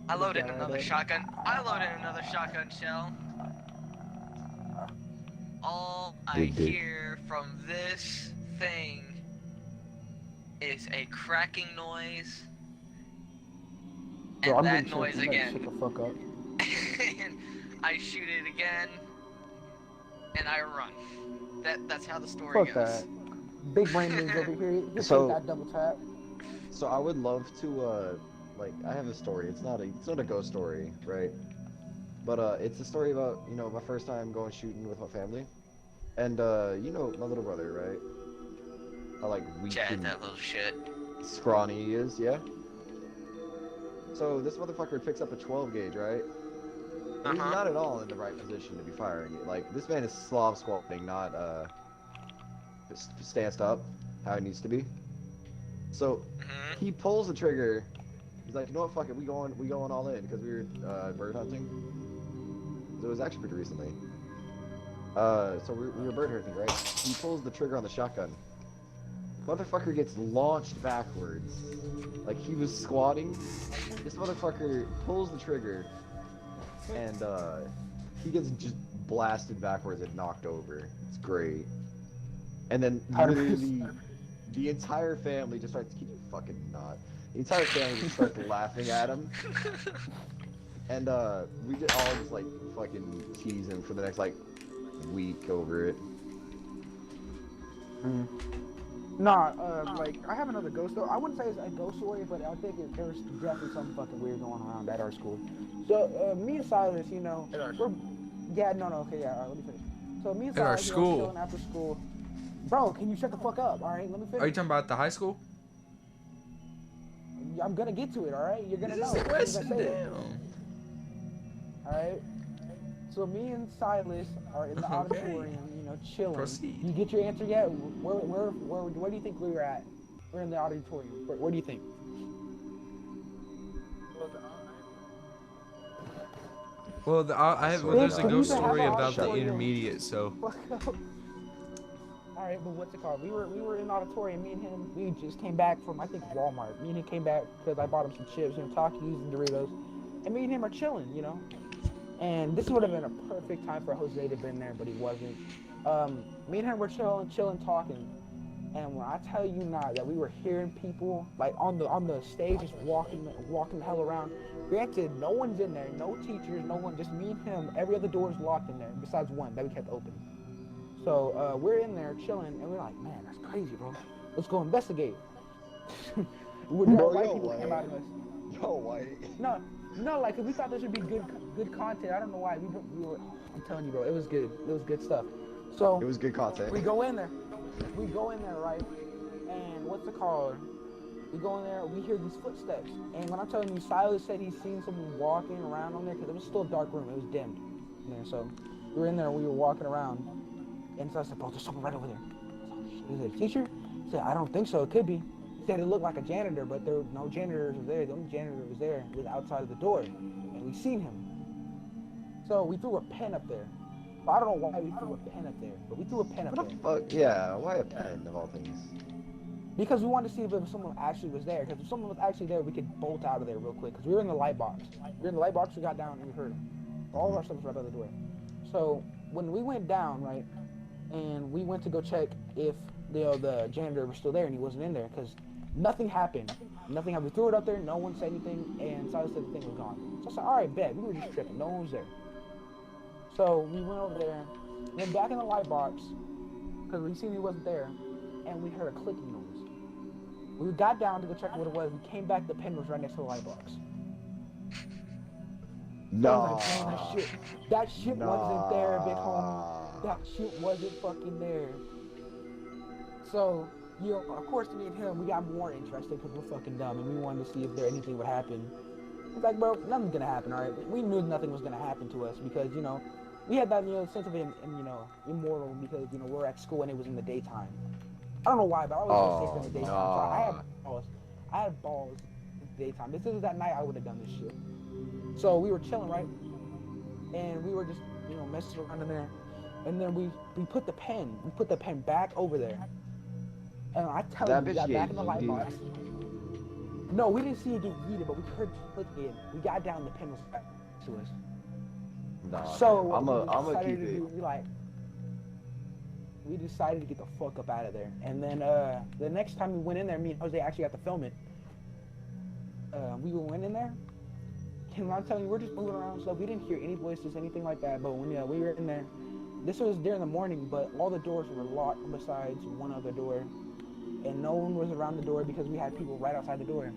I loaded another shotgun. Shell. All I hear from this thing is a cracking noise. Bro, And I'm that getting noise shut again. the fuck up. And I shoot it again, and I run. That's how the story Fuck goes. that. Big brain moves over here. You So- take that double tap. So I would love to like I have a story. It's not a ghost story, right? But it's a story about, you know, my first time going shooting with my family. And you know my little brother, right? How like weak Chad, and that little shit. scrawny he is, yeah? So this motherfucker picks up a 12 gauge, right? And he's not at all in the right position to be firing it. Like, this man is Slav squatting, not stanced up how it needs to be. So he pulls the trigger. He's like, you know what, fuck it, we going all in, because we were bird hunting. It was actually pretty recently. So we were bird hunting, right? He pulls the trigger on the shotgun. Motherfucker gets launched backwards. Like, he was squatting. This motherfucker pulls the trigger, and he gets just blasted backwards and knocked over. It's great. And then literally the entire family just starts, keep fucking not. The entire family just starts laughing at him. And we just all just like fucking tease him for the next like week over it. Nah, like, I have another ghost story. I wouldn't say it's a ghost story, but I think there's definitely something fucking weird going around at our school. So, me and Silas, you know, okay, yeah, all right, let me finish. So, me and At our Silas, school. chilling after school. Bro, can you shut the fuck up, alright? Let me finish. Are you talking about the high school? I'm gonna get to it, alright? You're gonna know. Just as soon as I listen say it. down. Alright? So me and Silas are in the Okay. auditorium, you know, chilling. Proceed. You get your answer yet? Where do you think we were at? We're in the auditorium. Where do you think? Well, there's a Can you ghost have story an about the auditorium? intermediate, so. Fuck up. Alright, but what's it called? We were in the auditorium, me and him, we just came back from, I think, Walmart. Me and him came back because I bought him some chips and Takis and Doritos. And me and him are chilling, you know? And this would have been a perfect time for Jose to have been there, but he wasn't. Me and him were chilling, talking. And when I tell you not that we were hearing people like on the stage just walking the hell around. Granted, no one's in there, no teachers, no one, just me and him. Every other door is locked in there, besides one that we kept open. So we're in there chilling, and we're like, man, that's crazy, bro. Let's go investigate. White people came out of us. Yo, White. No, like, 'cause we thought this would be good content. I don't know why. We were. I'm telling you, bro, it was good. It was good stuff. So It was good content. we go in there, right? And what's it called? We go in there. We hear these footsteps, and when I'm telling you, Silas said he's seen someone walking around on there because it was still a dark room. It was dimmed in there. So we were in there. We were walking around, and so I said, "Bro, there's someone right over there." I was like, "Shit, is it a teacher?" He said, "I don't think so. It could be." He said it looked like a janitor, but there were no janitors was there. The only janitor that was there was outside of the door, and we seen him. So we threw a pen up there. I don't know why we threw a pen up there, but we threw a pen up What there. the fuck? Yeah, why a pen of all things? Because we wanted to see if someone actually was there. Because if someone was actually there, we could bolt out of there real quick. Because we were in the light box. We were in the light box, we got down, and we heard him. All of our stuff was right by the door. So when we went down, right, and we went to go check if the janitor was still there and he wasn't in there because nothing happened. Nothing happened. We threw it up there, no one said anything, and Silas said the thing was gone. So I said, alright, bet. We were just tripping. No one was there. So we went over there, went back in the light box, because we seen he wasn't there, and we heard a clicking noise. We got down to go check what it was. We came back, the pen was right next to the light box. No. I was like, man, that shit wasn't there, big homie. That shit wasn't fucking there. So, you know, of course, me and him, we got more interested because we're fucking dumb and we wanted to see if anything would happen. It's like, bro, nothing's gonna happen, alright? We knew nothing was gonna happen to us because, you know, we had that, you know, sense of, you know, immortal because, you know, we're at school and it was in the daytime. I don't know why, but I always get sick in the daytime. So I had balls in the daytime. If this was that night, I would have done this shit. So we were chilling, right? And we were just, you know, messing around in there. And then we put the pen back over there. And I tell you, we got back in the light box. No, we didn't see it get yeeted, but we heard it click in. We got down, the pen was back to us. Nah, so I'm gonna keep it. We decided to get the fuck up out of there. And then the next time we went in there, me and Jose actually got to film it. We went in there. And I'm telling you, we're just moving around and stuff. We didn't hear any voices, anything like that. But when we were in there, this was during the morning, but all the doors were locked besides one other door. And no one was around the door because we had people right outside the door.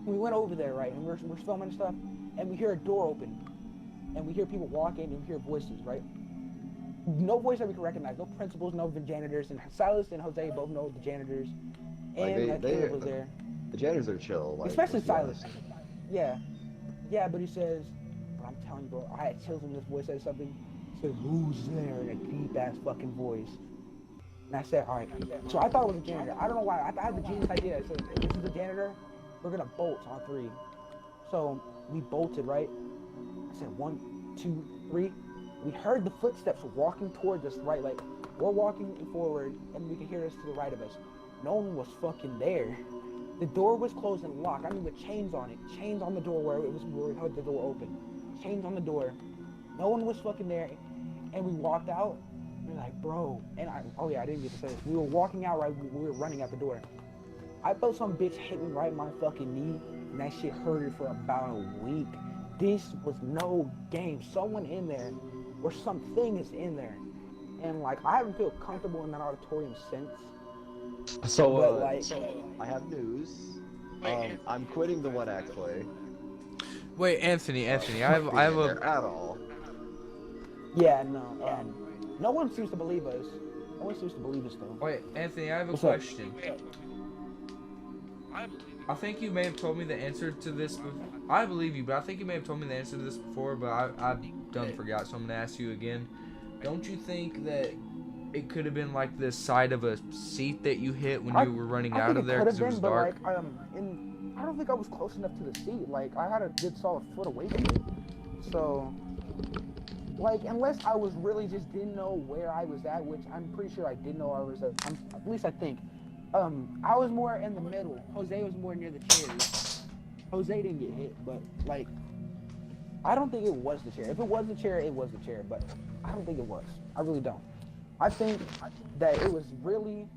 We went over there, right, and we're filming and stuff, and we hear a door open. And we hear people walking, and we hear voices, right? No voice that we can recognize. No principals, no janitors. And Silas and Jose both know the janitors. And Like Caleb was there. The janitors are chill. Like, Especially Silas. Yeah. Yeah, but he says, but I'm telling you, bro, I had chills when this voice said something. He said, who's there in a deep-ass fucking voice? And I said, all right. So I thought it was a janitor. I don't know why. I had the genius idea. I said, if this is a janitor, we're going to bolt on 3. So we bolted, right? I said, 1, 2, 3. We heard the footsteps walking towards us, right? Like, we're walking forward, and we can hear us to the right of us. No one was fucking there. The door was closed and locked. I mean, with chains on it. Chains on the door where we heard the door open. Chains on the door. No one was fucking there. And we walked out. We're like, bro. And I didn't get to say this. We were walking out, right? We were running out the door. I felt some bitch hit me right in my fucking knee. And that shit hurted for about a week. This was no game. Someone in there, or something is in there. And like, I haven't felt comfortable in that auditorium since. So, but, I have news. I'm quitting the 1-act play. Wait, Anthony, I have a at all. Yeah, no. No one seems to believe us. No one seems to believe us though. Wait, Anthony, I have a What's up? question. I think you may have told me the answer to this. I believe you, but I think you may have told me the answer to this before, but I done forgot, so I'm gonna ask you again. Don't you think that it could have been like the side of a seat that you hit when you were running out of there because it was dark? But like, I don't think I was close enough to the seat. Like, I had a good solid foot away from it. So, like, unless I was really just didn't know where I was at, which I'm pretty sure I did know I was at. At least I think. I was more in the middle. Jose was more near the chairs. Jose didn't get hit, but like, I don't think it was the chair. If it was the chair, it was the chair. But I don't think it was. I really don't. I think that it was really.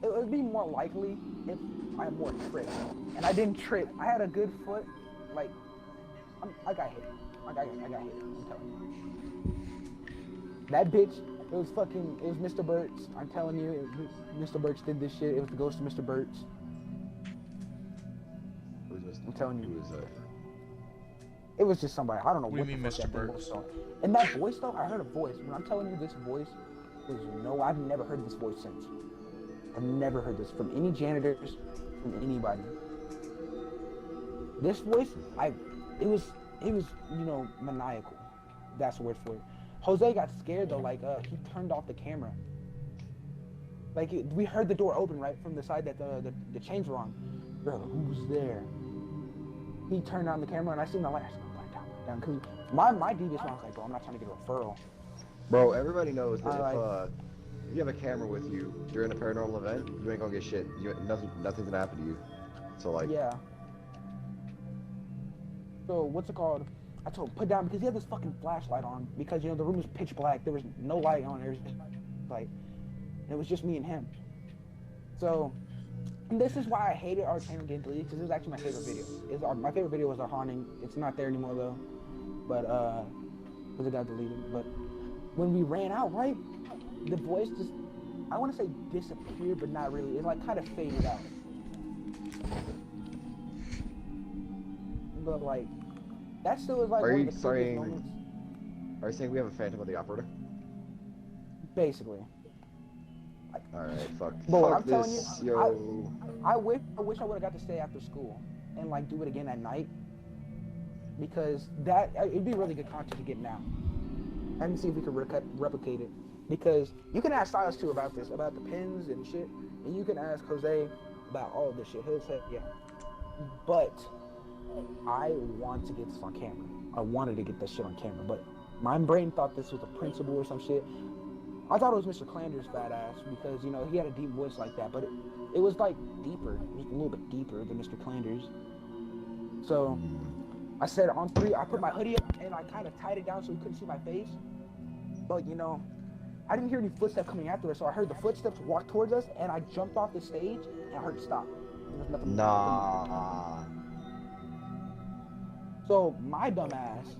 It would be more likely if I more tripped, and I didn't trip. I had a good foot. Like, I got hit. I got hit. I'm telling you. That bitch. It was Mr. Burt's. I'm telling you, Mr. Burt's did this shit. It was the ghost of Mr. Burt's. I'm telling you. Who was that? It was just somebody. I don't know What do you mean, Mr. Burt's? And that voice, though, I heard a voice. When I'm telling you, this voice is I've never heard this voice since. I've never heard this from any janitors, from anybody. This voice, it was, maniacal. That's the word for it. Jose got scared though, like he turned off the camera. Like we heard the door open right from the side that the chains were on. Bro, who's there? He turned on the camera and I seen the light. I said, "Go down." Cause my deepest one was like, bro, I'm not trying to get a referral. Bro, everybody knows that if you have a camera with you during a paranormal event, you ain't gonna get shit. Nothing's gonna happen to you. So like. Yeah. So what's it called? I told him put down because he had this fucking flashlight on because the room was pitch black. There was no light on. like, it was just me and him. So, and this is why I hated our channel getting deleted, because it was actually my favorite video. My favorite video was our haunting. It's not there anymore though, but because it got deleted. But when we ran out, right, the voice just, I want to say disappeared, but not really. It like kind of faded out. But like, that still is like Are one you of the creepiest moments. Are you saying we have a Phantom of the Operator? Basically. Alright, fuck. But what Fuck I'm telling this, you, yo. I wish I would have got to stay after school and like do it again at night, because it'd be really good content to get now. And see if we could replicate it, because you can ask Silas too about this, about the pins and shit, and you can ask Jose about all of this shit. He'll say yeah. But I want to get this on camera. I wanted to get that shit on camera, but my brain thought this was a principal or some shit. I thought it was Mr. Clanders badass, because, you know, he had a deep voice like that, but it was like deeper. It was a little bit deeper than Mr. Clanders. So I said on 3, I put my hoodie up and I kind of tied it down so he couldn't see my face. But, you know, I didn't hear any footsteps coming after us, so I heard the footsteps walk towards us, and I jumped off the stage and I heard it stop. There was nothing. Nah. So my dumb ass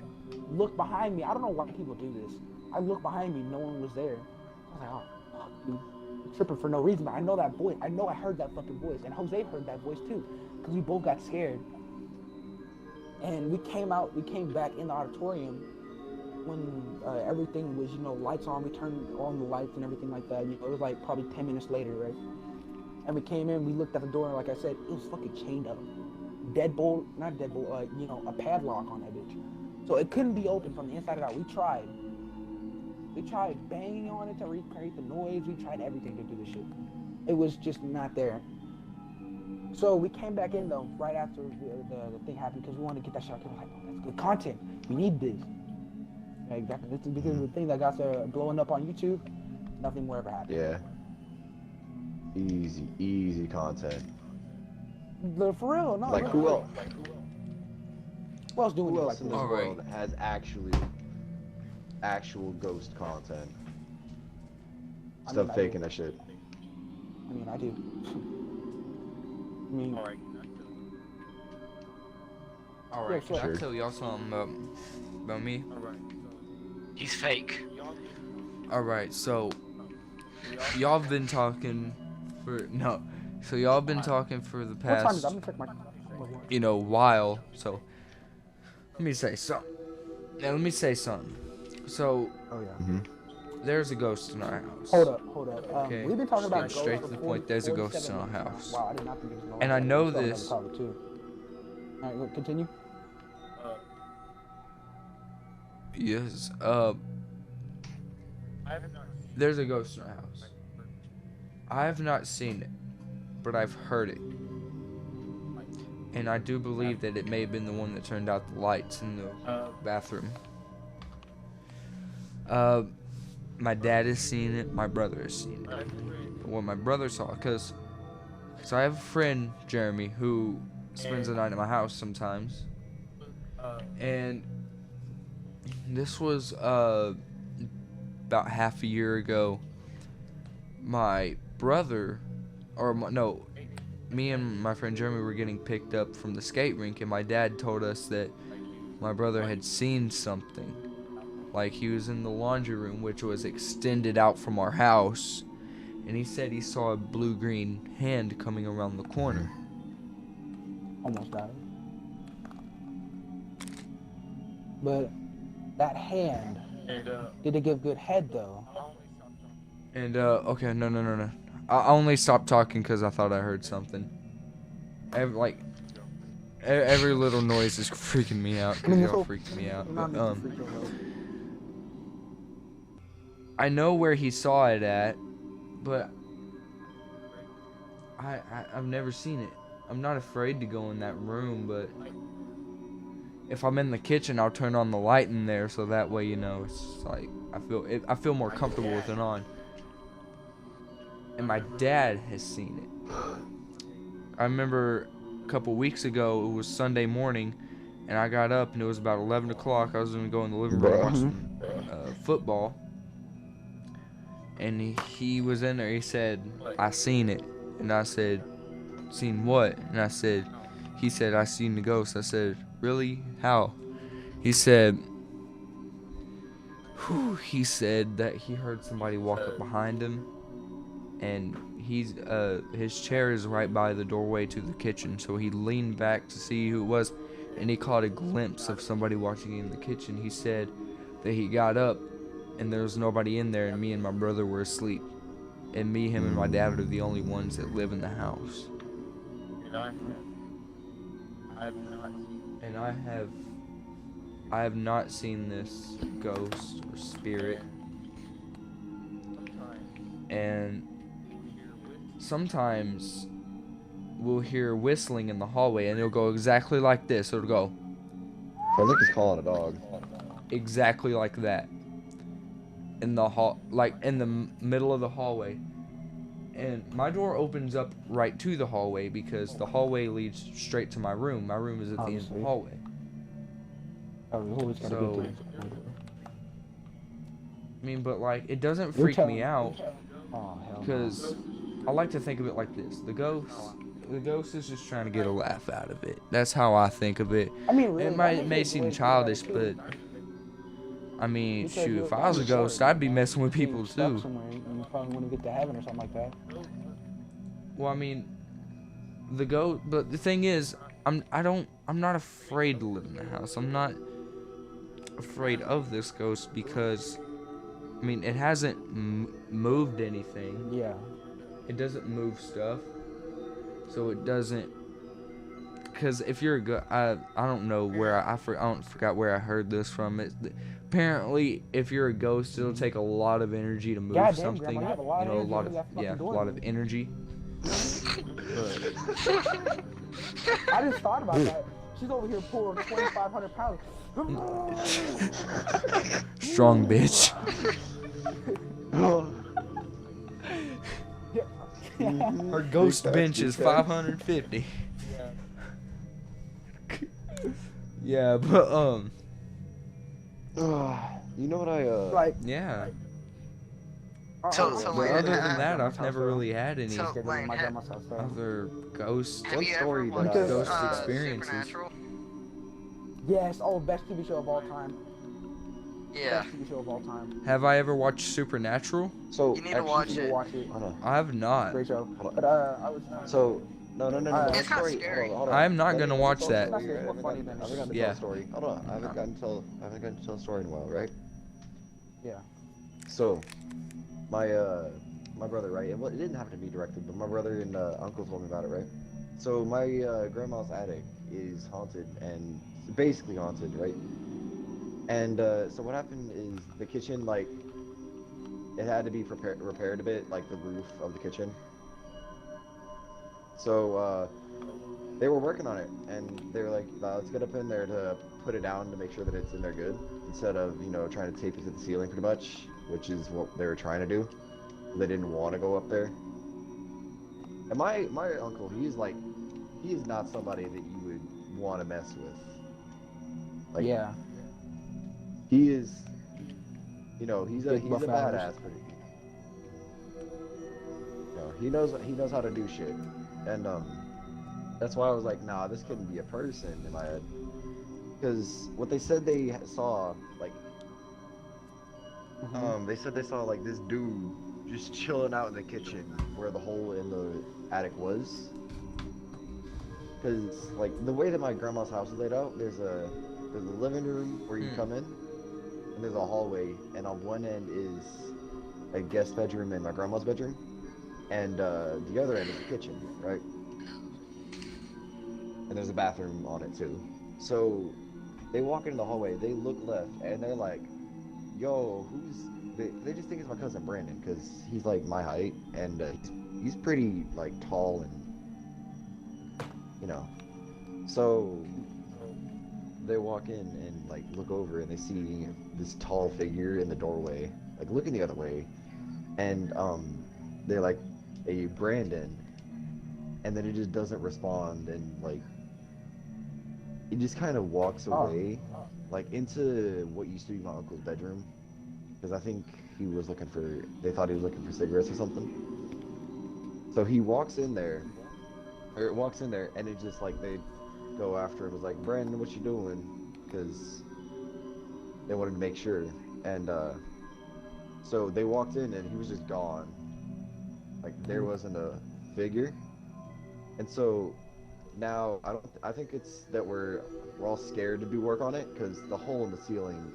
looked behind me. I don't know why people do this. I looked behind me, no one was there. I was like, oh, fuck, dude. I'm tripping for no reason, but I know that voice. I know I heard that fucking voice. And Jose heard that voice too, because we both got scared. And we came back in the auditorium when everything was, you know, lights on. We turned on the lights and everything like that. You know, it was like probably 10 minutes later, right? And we came in, we looked at the door, and like I said, it was fucking chained up. You know, a padlock on that bitch. So it couldn't be open from the inside out. We tried banging on it to recreate the noise. We tried everything to do this shit. It was just not there. So we came back in though, right after the thing happened, because we wanted to get that shot. We were like, oh, that's good content. We need this. Exactly. This is because of the thing that got blowing up on YouTube. Nothing more ever happened. Yeah. Easy content. But for real, no. Like, who else? Who else doing Who it else like in this? this world has actual ghost content? Stop faking that shit. I mean, I do. I mean, Alright, Yeah, can sure. I tell y'all something about me? He's fake. Alright, so y'all have been talking for y'all have been talking for the what time is past it? I'm gonna check my. while, so let me say something. So Oh yeah. there's a ghost in our house. Hold up. Okay, We've been talking about straight ghosts to the for point, there's a 47 ghost in our minutes now. house. Wow, I did not think it was going And I that know long. We still have this. another topic, too. All right, continue. Yes, there's a ghost in our house. I have not seen it, but I've heard it. And I do believe that it may have been the one that turned out the lights in the bathroom. My dad has seen it, my brother has seen it. But what my brother saw, because I have a friend, Jeremy, who spends the night at my house sometimes. And this was about half a year ago. My brother, me and my friend Jeremy were getting picked up from the skate rink, and my dad told us that my brother had seen something. Like, he was in the laundry room, which was extended out from our house, and he said he saw a blue-green hand coming around the corner. Almost died. But that hand, did it give good head though? And okay, no. I only stopped talking because I thought I heard something. Every little noise is freaking me out. Cause y'all freaked me out. But, I know where he saw it at, but I've never seen it. I'm not afraid to go in that room, but if I'm in the kitchen, I'll turn on the light in there, so that way, you know, it's like I feel more comfortable with it on. And my dad has seen it. I remember a couple weeks ago, it was Sunday morning, and I got up, and it was about 11 o'clock. I was gonna go in the living room and watch some football. and he was in there. He said, "I seen it," and I said, "Seen what?" And he said, "I seen the ghost." I said, "Really? How?" He said, he said that he heard somebody walk up behind him, and his chair is right by the doorway to the kitchen, so he leaned back to see who it was, and he caught a glimpse of somebody watching in the kitchen. He said that he got up, and there was nobody in there, and me and my brother were asleep, and me, him, and my dad are the only ones that live in the house. And I have not seen this ghost or spirit. And sometimes we'll hear whistling in the hallway, and it'll go exactly like this. It'll go I think he's calling a dog. exactly like that in the like in the middle of the hallway. And my door opens up right to the hallway because the hallway leads straight to my room. My room is at the end of the hallway. So, I mean, but like, it doesn't freak me out because I like to think of it like this: the ghost is just trying to get a laugh out of it. That's how I think of it. I mean, really, It may seem childish, but I mean, shoot, if I was a ghost, I'd be messing with people too. You probably want to get to heaven or something like that. Well, I mean, but the thing is, I'm not afraid to live in the house. I'm not afraid of this ghost because, I mean, it hasn't moved anything. Yeah. It doesn't move stuff, so it doesn't. Because if you're I don't know where I forgot where I heard this from. Apparently, if you're a ghost, it'll take a lot of energy to move something. Grandma, you have a lot of energy. A lot of energy. I just thought about that. She's over here pulling 2,500 pounds. Strong bitch. Her ghost bench is 550. Yeah, but you know what I like, yeah. So But other than that, I've never really had any So, Lane, other ghost have you ever story watched that I- ghost experiences. Supernatural? yes, best TV show of all time. Yeah. Best TV show of all time. Have I ever watched Supernatural? So You need to watch You it. should watch it. Hold on. I have not. Great show. Hold on. But I was. So no. It's not scary. Hold on. I am not Let me- gonna let me watch tell that. a story, It's right? more funny than I haven't gotten to Yeah. tell a story. Hold on. I haven't gotten to tell a story in a while, right? Yeah. So, my brother, right? It didn't have to be directly, but my brother and uncle told me about it, right? So my grandma's attic is haunted and basically haunted, right? And so what happened is the kitchen, like, it had to be repaired a bit, like the roof of the kitchen. So they were working on it, and they were like, let's get up in there to put it down to make sure that it's in there good, instead of, trying to tape it to the ceiling pretty much, which is what they were trying to do. They didn't want to go up there. And my uncle, he is not somebody that you would want to mess with. Like, yeah. he is, he's a Big buff badass, but he knows how to do shit. And that's why I was like, nah, this couldn't be a person in my head. Because what they said they saw, like, they said they saw, like, this dude just chilling out in the kitchen where the hole in the attic was. Because, like, the way that my grandma's house is laid out, there's a living room where you come in, and there's a hallway, and on one end is a guest bedroom and my grandma's bedroom, and the other end is the kitchen, right? And there's a bathroom on it too. So they walk into the hallway, they look left, and they're like, yo, they just think it's my cousin Brandon, because he's like my height, and he's pretty like tall, and so they walk in and like look over, and they see this tall figure in the doorway, like looking the other way, and they're like, hey, Brandon, and then it just doesn't respond, and like it just kind of walks away, like into what used to be my uncle's bedroom, because I think he was looking for. They thought he was looking for cigarettes or something. So he walks in there, and it's just like they go after him. It's like, Brandon, what you doing? Because they wanted to make sure. And so they walked in, and he was just gone. Like there wasn't a figure. And so now I think it's that we're all scared to do work on it because the hole in the ceiling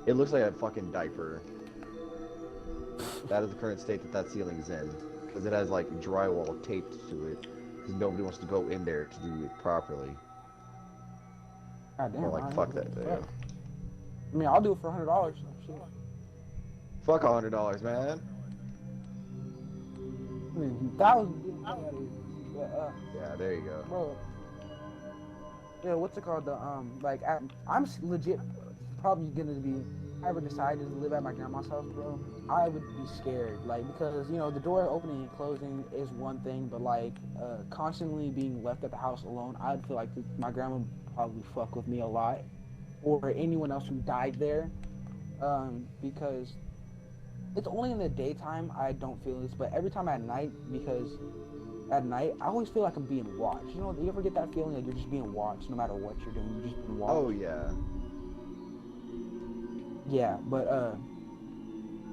it looks like a fucking diaper. That is the current state that ceiling is in because it has like drywall taped to it because nobody wants to go in there to do it properly. God damn, Or like fuck that. Yeah. I mean, I'll do it for $100. Fuck $100, man. I mean, thousands. But, Yeah, there you go. bro. Yeah, what's it called? Like, I'm legit probably gonna be. If I ever decided to live at my grandma's house, bro, I would be scared. Like, because you know the door opening and closing is one thing, but like constantly being left at the house alone, I'd feel like my grandma would probably fuck with me a lot, or anyone else who died there, because it's only in the daytime I don't feel this, but every time at night, because at night I always feel like I'm being watched. You know, you ever get that feeling like you're just being watched no matter what you're doing, you're just being watched? Oh yeah. Yeah, but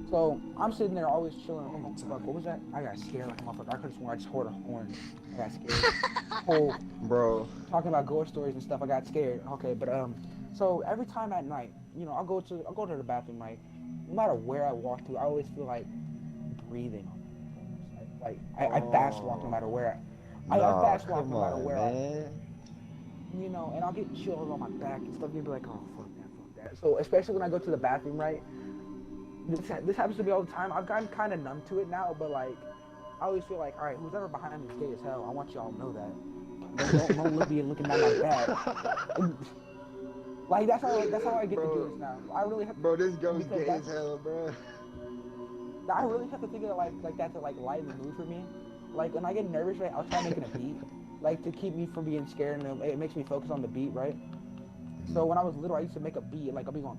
so I'm sitting there always chilling. Oh fuck, what was that? I got scared like a motherfucker. I could have sworn I just heard a horn. I got scared. Whole Bro. talking about ghost stories and stuff. I got scared. Okay, but so every time at night, you know, I'll go to the bathroom. Like, no matter where I walk to, I always feel like breathing. Like I fast walk no matter where. I fast walk no matter where. You know, and I'll get chills on my back and stuff. You'll be like, oh fuck that. So especially when I go to the bathroom, right? This happens to me all the time. I've gotten kind of numb to it now, but like, I always feel like, all right, who's ever behind me is gay as hell. I want y'all to know that. Don't look me and looking down my back. Like that's how I get to do this now. I really have. Bro, this goes gay as hell, bro. I really have to think of it like that to like lighten the mood for me. Like when I get nervous, right, I'll try making a beat, like to keep me from being scared, and it makes me focus on the beat, right? So when I was little, I used to make a beat, like I'll be going,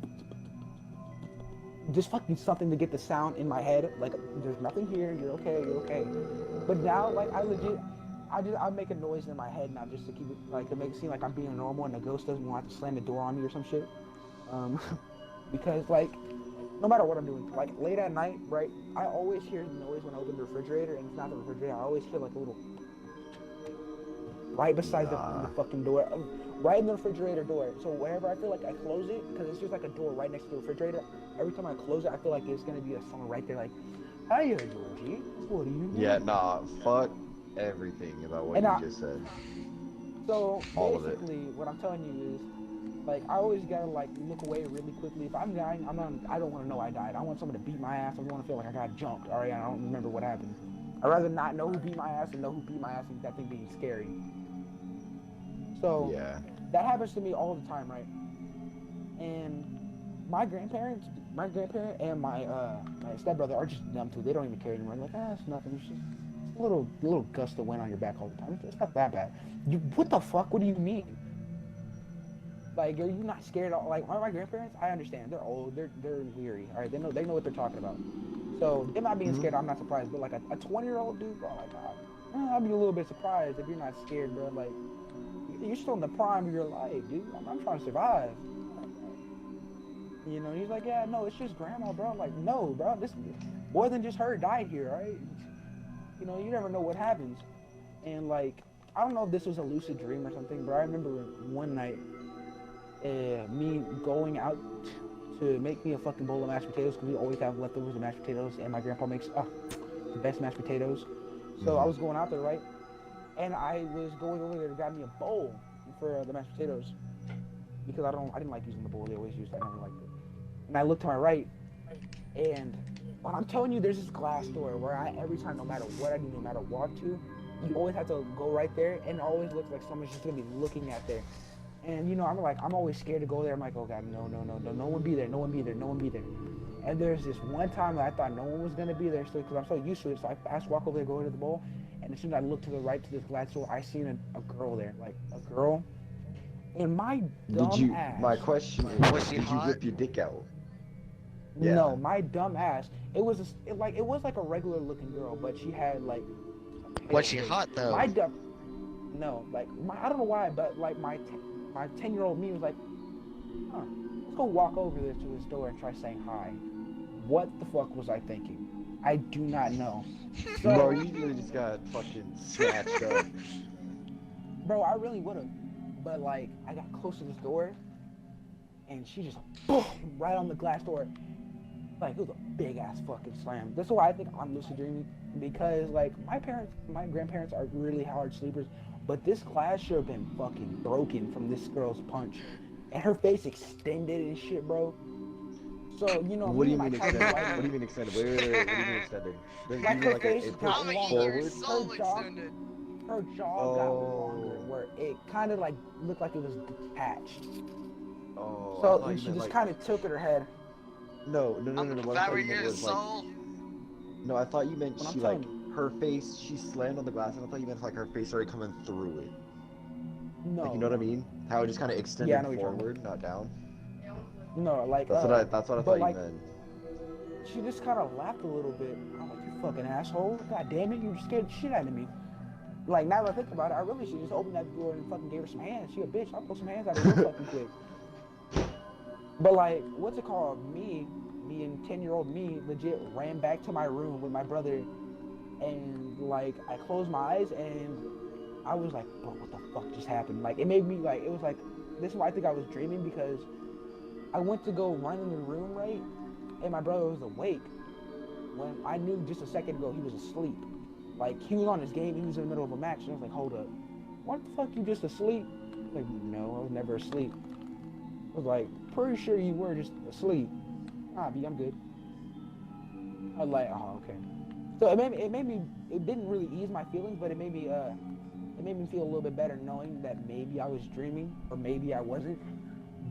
just fucking something to get the sound in my head. Like there's nothing here, you're okay. But now, like I make a noise in my head now just to keep it, like to make it seem like I'm being normal and the ghost doesn't want to slam the door on me or some shit. Because like, no matter what I'm doing, like late at night, right, I always hear noise when I open the refrigerator, and it's not the refrigerator, I always hear like a little, right beside the fucking door, right in the refrigerator door. So whenever I feel like I close it, because it's just like a door right next to the refrigerator, every time I close it, I feel like there's going to be a song right there like, hiya, Georgie, what do you mean? Yeah, nah, fuck everything about what you just said. So all of it. basically, what I'm telling you is, like, I always gotta like look away really quickly. If I'm dying, I don't want to know I died. I want someone to beat my ass. I don't want to feel like I got jumped. All right, I don't remember what happened. I'd rather not know who beat my ass than know who beat my ass and that thing being scary. So yeah, that happens to me all the time, right? And my grandparent and my stepbrother are just numb to it. They don't even care anymore. They're like, it's nothing. It's just a little gust of wind on your back all the time. It's not that bad. What the fuck? What do you mean? Like, are you not scared? Like, my grandparents, I understand. They're old. They're weary. All right, they know what they're talking about. So them not being scared, I'm not surprised. But like a 20-year-old dude, bro, like, I'd be a little bit surprised if you're not scared, bro. Like, you're still in the prime of your life, dude. I'm trying to survive. You know, he's like, yeah, no, it's just grandma, bro. I'm like, no, bro, this more than just her died here, right? You know, you never know what happens. And like, I don't know if this was a lucid dream or something, but I remember one night, me going out to make me a fucking bowl of mashed potatoes, because we always have leftovers of mashed potatoes, and my grandpa makes the best mashed potatoes. So I was going out there, right, and I was going over there to grab me a bowl for the mashed potatoes, because I didn't like using the bowl they always used. I never liked it. And I looked to my right, and when I'm telling you, there's this glass door where every time, no matter what I do, no matter what to, you always have to go right there, and it always looks like someone's just gonna be looking at there. And you know, I'm always scared to go there. I'm like, oh god, no one be there. And there's this one time that I thought no one was gonna be there, so because I'm so used to it, so I fast walk over there, go to the bowl, and as soon as I look to the right to this glass door, I seen a girl there, like a girl. And my dumb ass. My question is, did you whip your dick out? Yeah. No, my dumb ass. It was it was like a regular looking girl, but she had like. a pale Was she face. hot though? My dumb. No, like I don't know why, but like my 10-year-old me was like, huh, let's go walk over there to this door and try saying hi. What the fuck was I thinking? I do not know. So, Bro, you really just got fucking snatched up. bro, I really would have, but like I got close to this door, and she just boom right on the glass door. Like it was a big ass fucking slam. That's why I think I'm lucid dreaming, because like my grandparents are really hard sleepers, but this glass should have been fucking broken from this girl's punch, and her face extended and shit, bro. So you know, What do me you and mean my cousin extended? right What do you mean extended? Wait. What do you mean extended? Does Like you her mean face it got pushed Your forward? soul Her jaw- extended. her jaw got longer, where it kind of like looked like it was detached. Oh, I So thought you she meant, just like, kind of tilted her head. No. What I If thought I you were meant your was like, soul, no, I thought you meant What I'm she telling like her face. She slammed on the glass, and I thought you meant like her face started coming through it. No, Like, you know what I mean? How it just kind of extended Yeah, I know what you're talking forward, not down. no, like That's what I but thought like you meant. she just kind of laughed a little bit. I'm like, you fucking asshole! God damn it, you scared the shit out of me. Like now that I think about it, I really should just open that door and fucking gave her some hands. She a bitch. I'll pull some hands out of her real fucking quick. But like, what's it called? Me and 10-year-old me legit ran back to my room with my brother, and like I closed my eyes and I was like, bro, what the fuck just happened? Like it made me like it was like this is why I think I was dreaming, because I went to go run in the room, right, and my brother was awake when I knew just a second ago he was asleep. Like he was on his game, he was in the middle of a match, and I was like, hold up, what the fuck, you just asleep? Like, no, I was never asleep. I was like, pretty sure you were just asleep. Nah, B, I'm good. I was like, oh, okay. So it didn't really ease my feelings, but it made me feel a little bit better knowing that maybe I was dreaming or maybe I wasn't.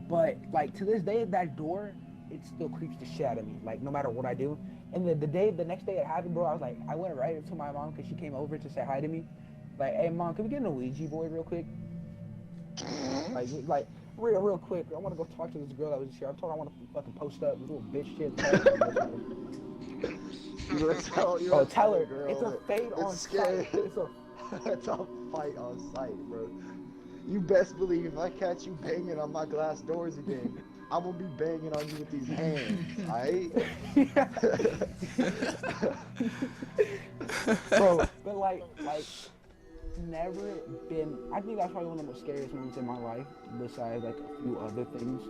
But like to this day, that door, it still creeps the shit out of me. Like no matter what I do. And the next day it happened, bro. I went right up to my mom because she came over to say hi to me. Like, hey mom, can we get an Ouija board real quick? Like real quick. I want to go talk to this girl that was here. I told her I want to fucking post up, this little bitch shit. Tell her. Girl, It's a fade on scary. sight. It's a fight on sight, bro. You best believe if I catch you banging on my glass doors again, I'm gonna be banging on you with these hands, alright? Bro, but like never been. I think that's probably one of the most scariest moments in my life, besides like a few other things.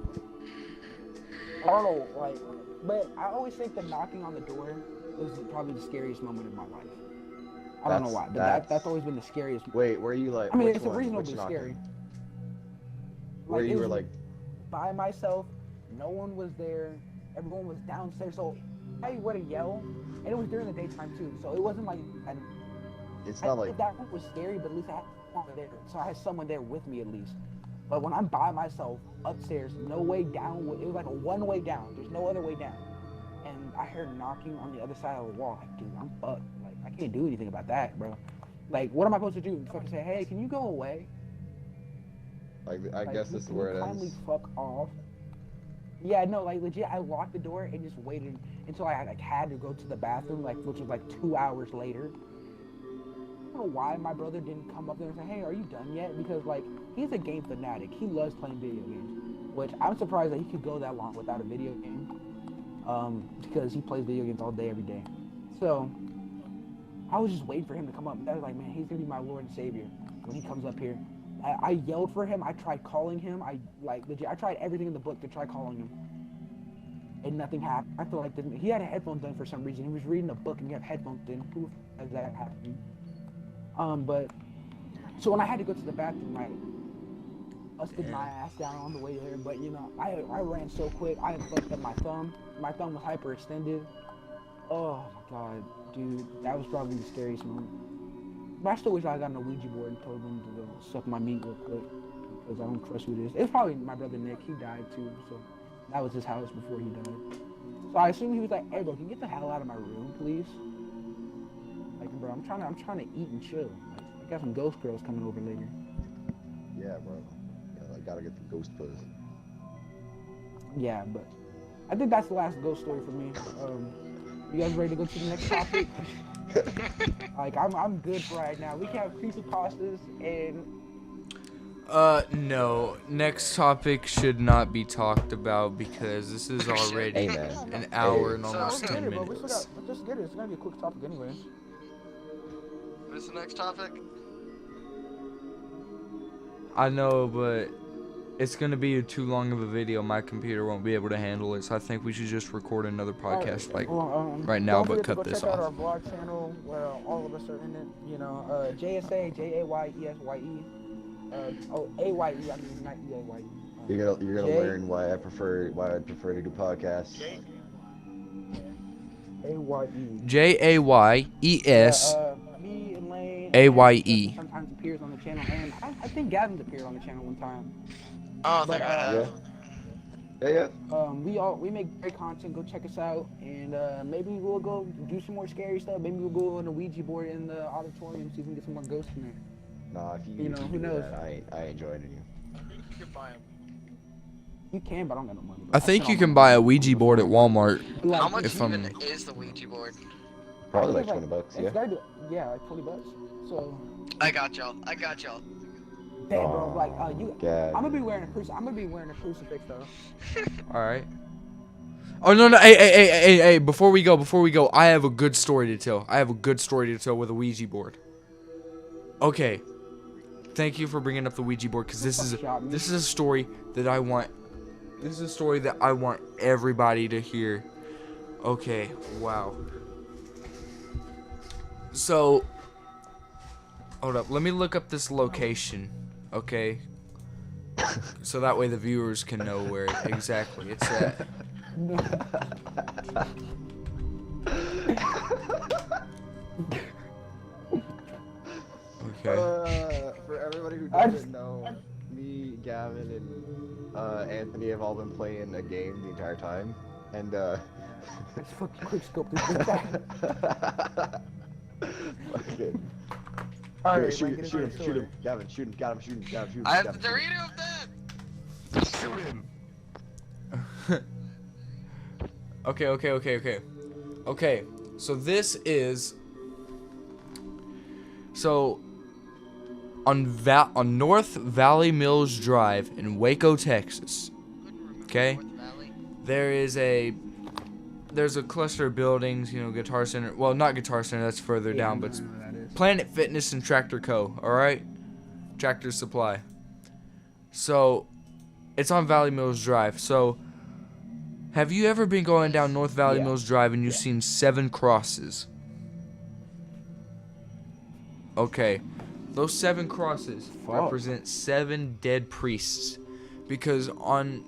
I don't know, like, but I always think the knocking on the door was probably the scariest moment of my life. I don't know why, but that's always been the scariest. Wait, were you like? I mean, which it's one? reasonably Which scary. Where you it were was like, by myself, no one was there, everyone was downstairs, so I would have yelled, and it was during the daytime too, so it wasn't like it's not like. that was scary, but at least I had someone there, so I had someone there with me at least. But when I'm by myself upstairs, no way down, it was like a one-way down. There's no other way down, and I heard knocking on the other side of the wall. Like, dude, I'm fucked. Like, I can't do anything about that, bro. Like, what am I supposed to do? Fucking say, hey, can you go away? Like, I guess this is where it kindly ends. fuck off. Yeah, no, like legit, I locked the door and just waited until I like had to go to the bathroom, like which was like 2 hours later. I don't know why my brother didn't come up there and say, hey, are you done yet? Because like he's a game fanatic. He loves playing video games, which I'm surprised that he could go that long without a video game. Because he plays video games all day, every day. So I was just waiting for him to come up. And I was like, man, he's gonna be my Lord and Savior when he comes up here. I yelled for him. I tried calling him. I tried everything in the book to try calling him, and nothing happened. I feel like he had headphones in for some reason. He was reading a book and he had headphones in. Who has that happened? But so when I had to go to the bathroom, I busted my ass down on the way there. But you know, I ran so quick. I fucked up my thumb. My thumb was hyperextended. Oh my god, dude, that was probably the scariest moment. But I still wish I got on a Ouija board and told them to go suck my meat real quick, because I don't trust who it is. It's probably my brother Nick. He died too, so that was his house before he died. So I assume he was like, "Hey, bro, can you get the hell out of my room, please?" Like, bro, I'm trying to eat and chill. Like, I got some ghost girls coming over later. Yeah, bro. Yeah, I gotta get the ghost puss. Yeah, but I think that's the last ghost story for me. You guys ready to go to the next topic? Like I'm good for right now. We can have creepypastas and No. Next topic should not be talked about because this is already Hey, man. an hour and Hey. almost let's get 10 it, bro. We still minutes. got, let's just get it. It's gonna be a quick topic anyway. What's the next topic? I know, but it's gonna be too long of a video. My computer won't be able to handle it, so I think we should just record another podcast like right now, Don't but forget to cut go this check out our off. vlog channel where all of us are in it. You know, JSA, JAYESYE. AYE. I mean, not EAYE. You're gonna Jay- learn why I'd prefer to do podcasts. AYE. JAYES. Me and Lane. AYE. And sometimes appears on the channel, and I think Gavin's appeared on the channel one time. Oh, But, thank God. Yeah. We make great content. Go check us out, and maybe we'll go do some more scary stuff. Maybe we'll go on a Ouija board in the auditorium, see if we can get some more ghosts in there. Nah, if You know, if who do knows? that, I ain't joining you. You can, but I don't got no money. I think you can buy a Ouija board at Walmart. Like, How much if even I'm- is the Ouija board? Probably like it's $20, it's yeah. gotta do- yeah, like $20. So, I got y'all. damn, bro, like, you. God. I'm gonna be wearing a crucifix though. All right. Oh no! Hey! Before we go, I have a good story to tell. With a Ouija board. Okay. Thank you for bringing up the Ouija board because this is a story that I want. This is a story that I want everybody to hear. Okay. Wow. So, hold up. Let me look up this location. Okay. So that way the viewers can know where exactly it's at. Okay. For everybody who doesn't know, me, Gavin, and Anthony have all been playing a game the entire time, and Let's fucking quick scope this bitch out. okay. Alright, shoot like, him, Gavin, shoot him, got him, shoot him. I have Gavin, the shoot him. Dorito of death. Shoot him. Okay, so this is on North Valley Mills Drive in Waco, Texas. Okay? North Valley. There's a cluster of buildings, you know, Guitar Center. Well, not Guitar Center, that's further down, but it's Planet Fitness and Tractor Co. All right, Tractor Supply. So, it's on Valley Mills Drive. So, have you ever been going down North Valley Mills Drive and you've seen 7 crosses? Okay, those 7 crosses represent 7 dead priests. Because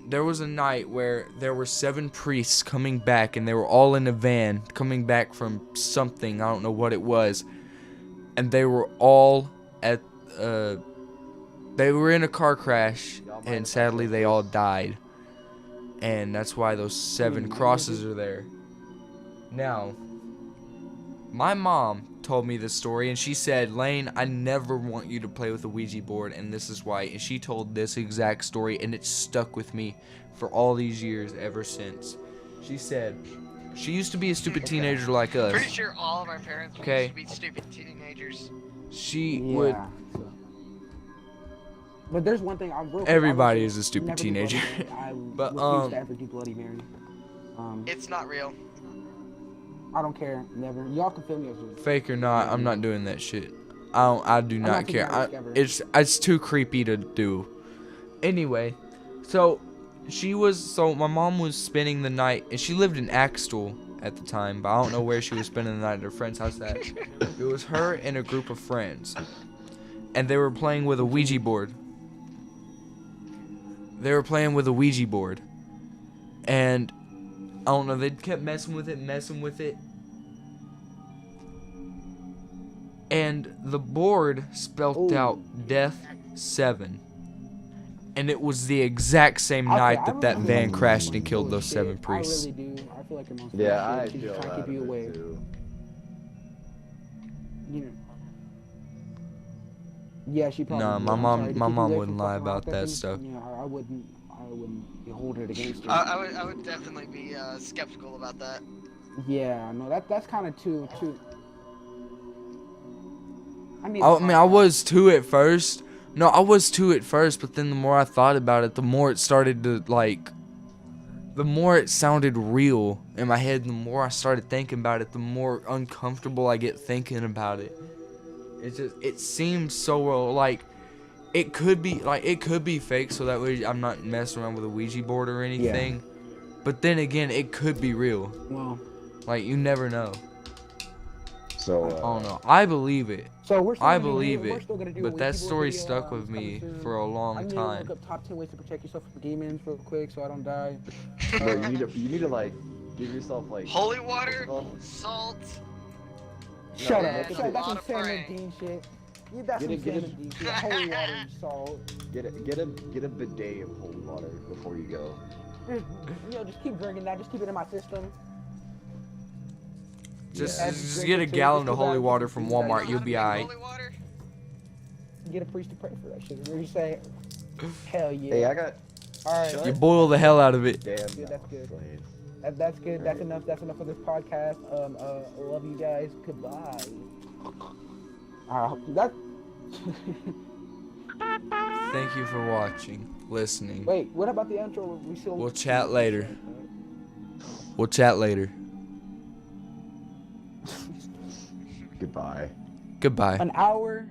there was a night where there were 7 priests coming back, and they were all in a van coming back from something. I don't know what it was. And they were all they were in a car crash, and sadly they all died. And that's why those 7 crosses are there. Now, my mom told me this story, and she said, Lane, I never want you to play with a Ouija board, and this is why. And she told this exact story, and it stuck with me for all these years ever since. She said she used to be a stupid teenager like us. Pretty sure all of our parents Okay. used to be stupid teenagers. She would. Yeah. But there's one thing I'm real. Everybody I is a stupid never do teenager. Bloody Mary. I But, refuse to ever do Bloody Mary. It's not real. I don't care. Never. Y'all can feel me as a Fake or not, I'm not doing that shit. I do not not care. taking that risk ever. It's too creepy to do. Anyway, so my mom was spending the night, and she lived in Axtell at the time, but I don't know where she was spending the night at her friend's house at. It was her and a group of friends, and they were playing with a Ouija board. And I don't know, they kept messing with it. And the board spelled out Death 7. And it was the exact same night that van crashed and killed those 7 priests. I really do. I feel like I'm on Yeah, I she's feel trying to that keep you away. too. You know. Yeah, she probably. Nah, would. my I'm mom- sorry, to my keep you mom away wouldn't from lie fucking about rock that things, stuff. You know, I wouldn't. I wouldn't hold it against her. I would definitely be skeptical about that. Yeah, no, that's kind of too. I mean, I was too at first. No, I was too at first, but then the more I thought about it, the more it started to the more it sounded real in my head. The more I started thinking about it, the more uncomfortable I get thinking about it. It seems so real. Like it could be fake, so that way I'm not messing around with a Ouija board or anything. Yeah. But then again, it could be real. Well, Like you never know. So, I don't know. I believe it. so we're still I gonna do- believe we're it, still gonna do a but Ouija that board story video, stuck with coming me soon. for a long I'm gonna time. look up top 10 ways to protect yourself from demons real quick, so I don't die. bro, you need to like give yourself like Holy water, Oh. salt. Shut no, up. that's Shut up. a- That's lot some of Sam praying. and Dean shit. That's Get some it- Sam and Dean shit. Holy water and salt. get a bidet of holy water before you go. Just keep drinking that. Just keep it in my system. Just, Yeah. just get a gallon of holy water from Walmart. You'll be alright. Holy water? Get a priest to pray for that shit. What you say? Hell yeah. Hey, I got. All right. Shut You boil the hell out of it. Damn. Good, that's good. Slave. That's good. That's Alright. enough. That's enough for this podcast. Love you guys. Goodbye. That. Thank you for watching, listening. Wait. What about the intro? We still. We'll chat later. We'll chat later. Goodbye. Goodbye. An hour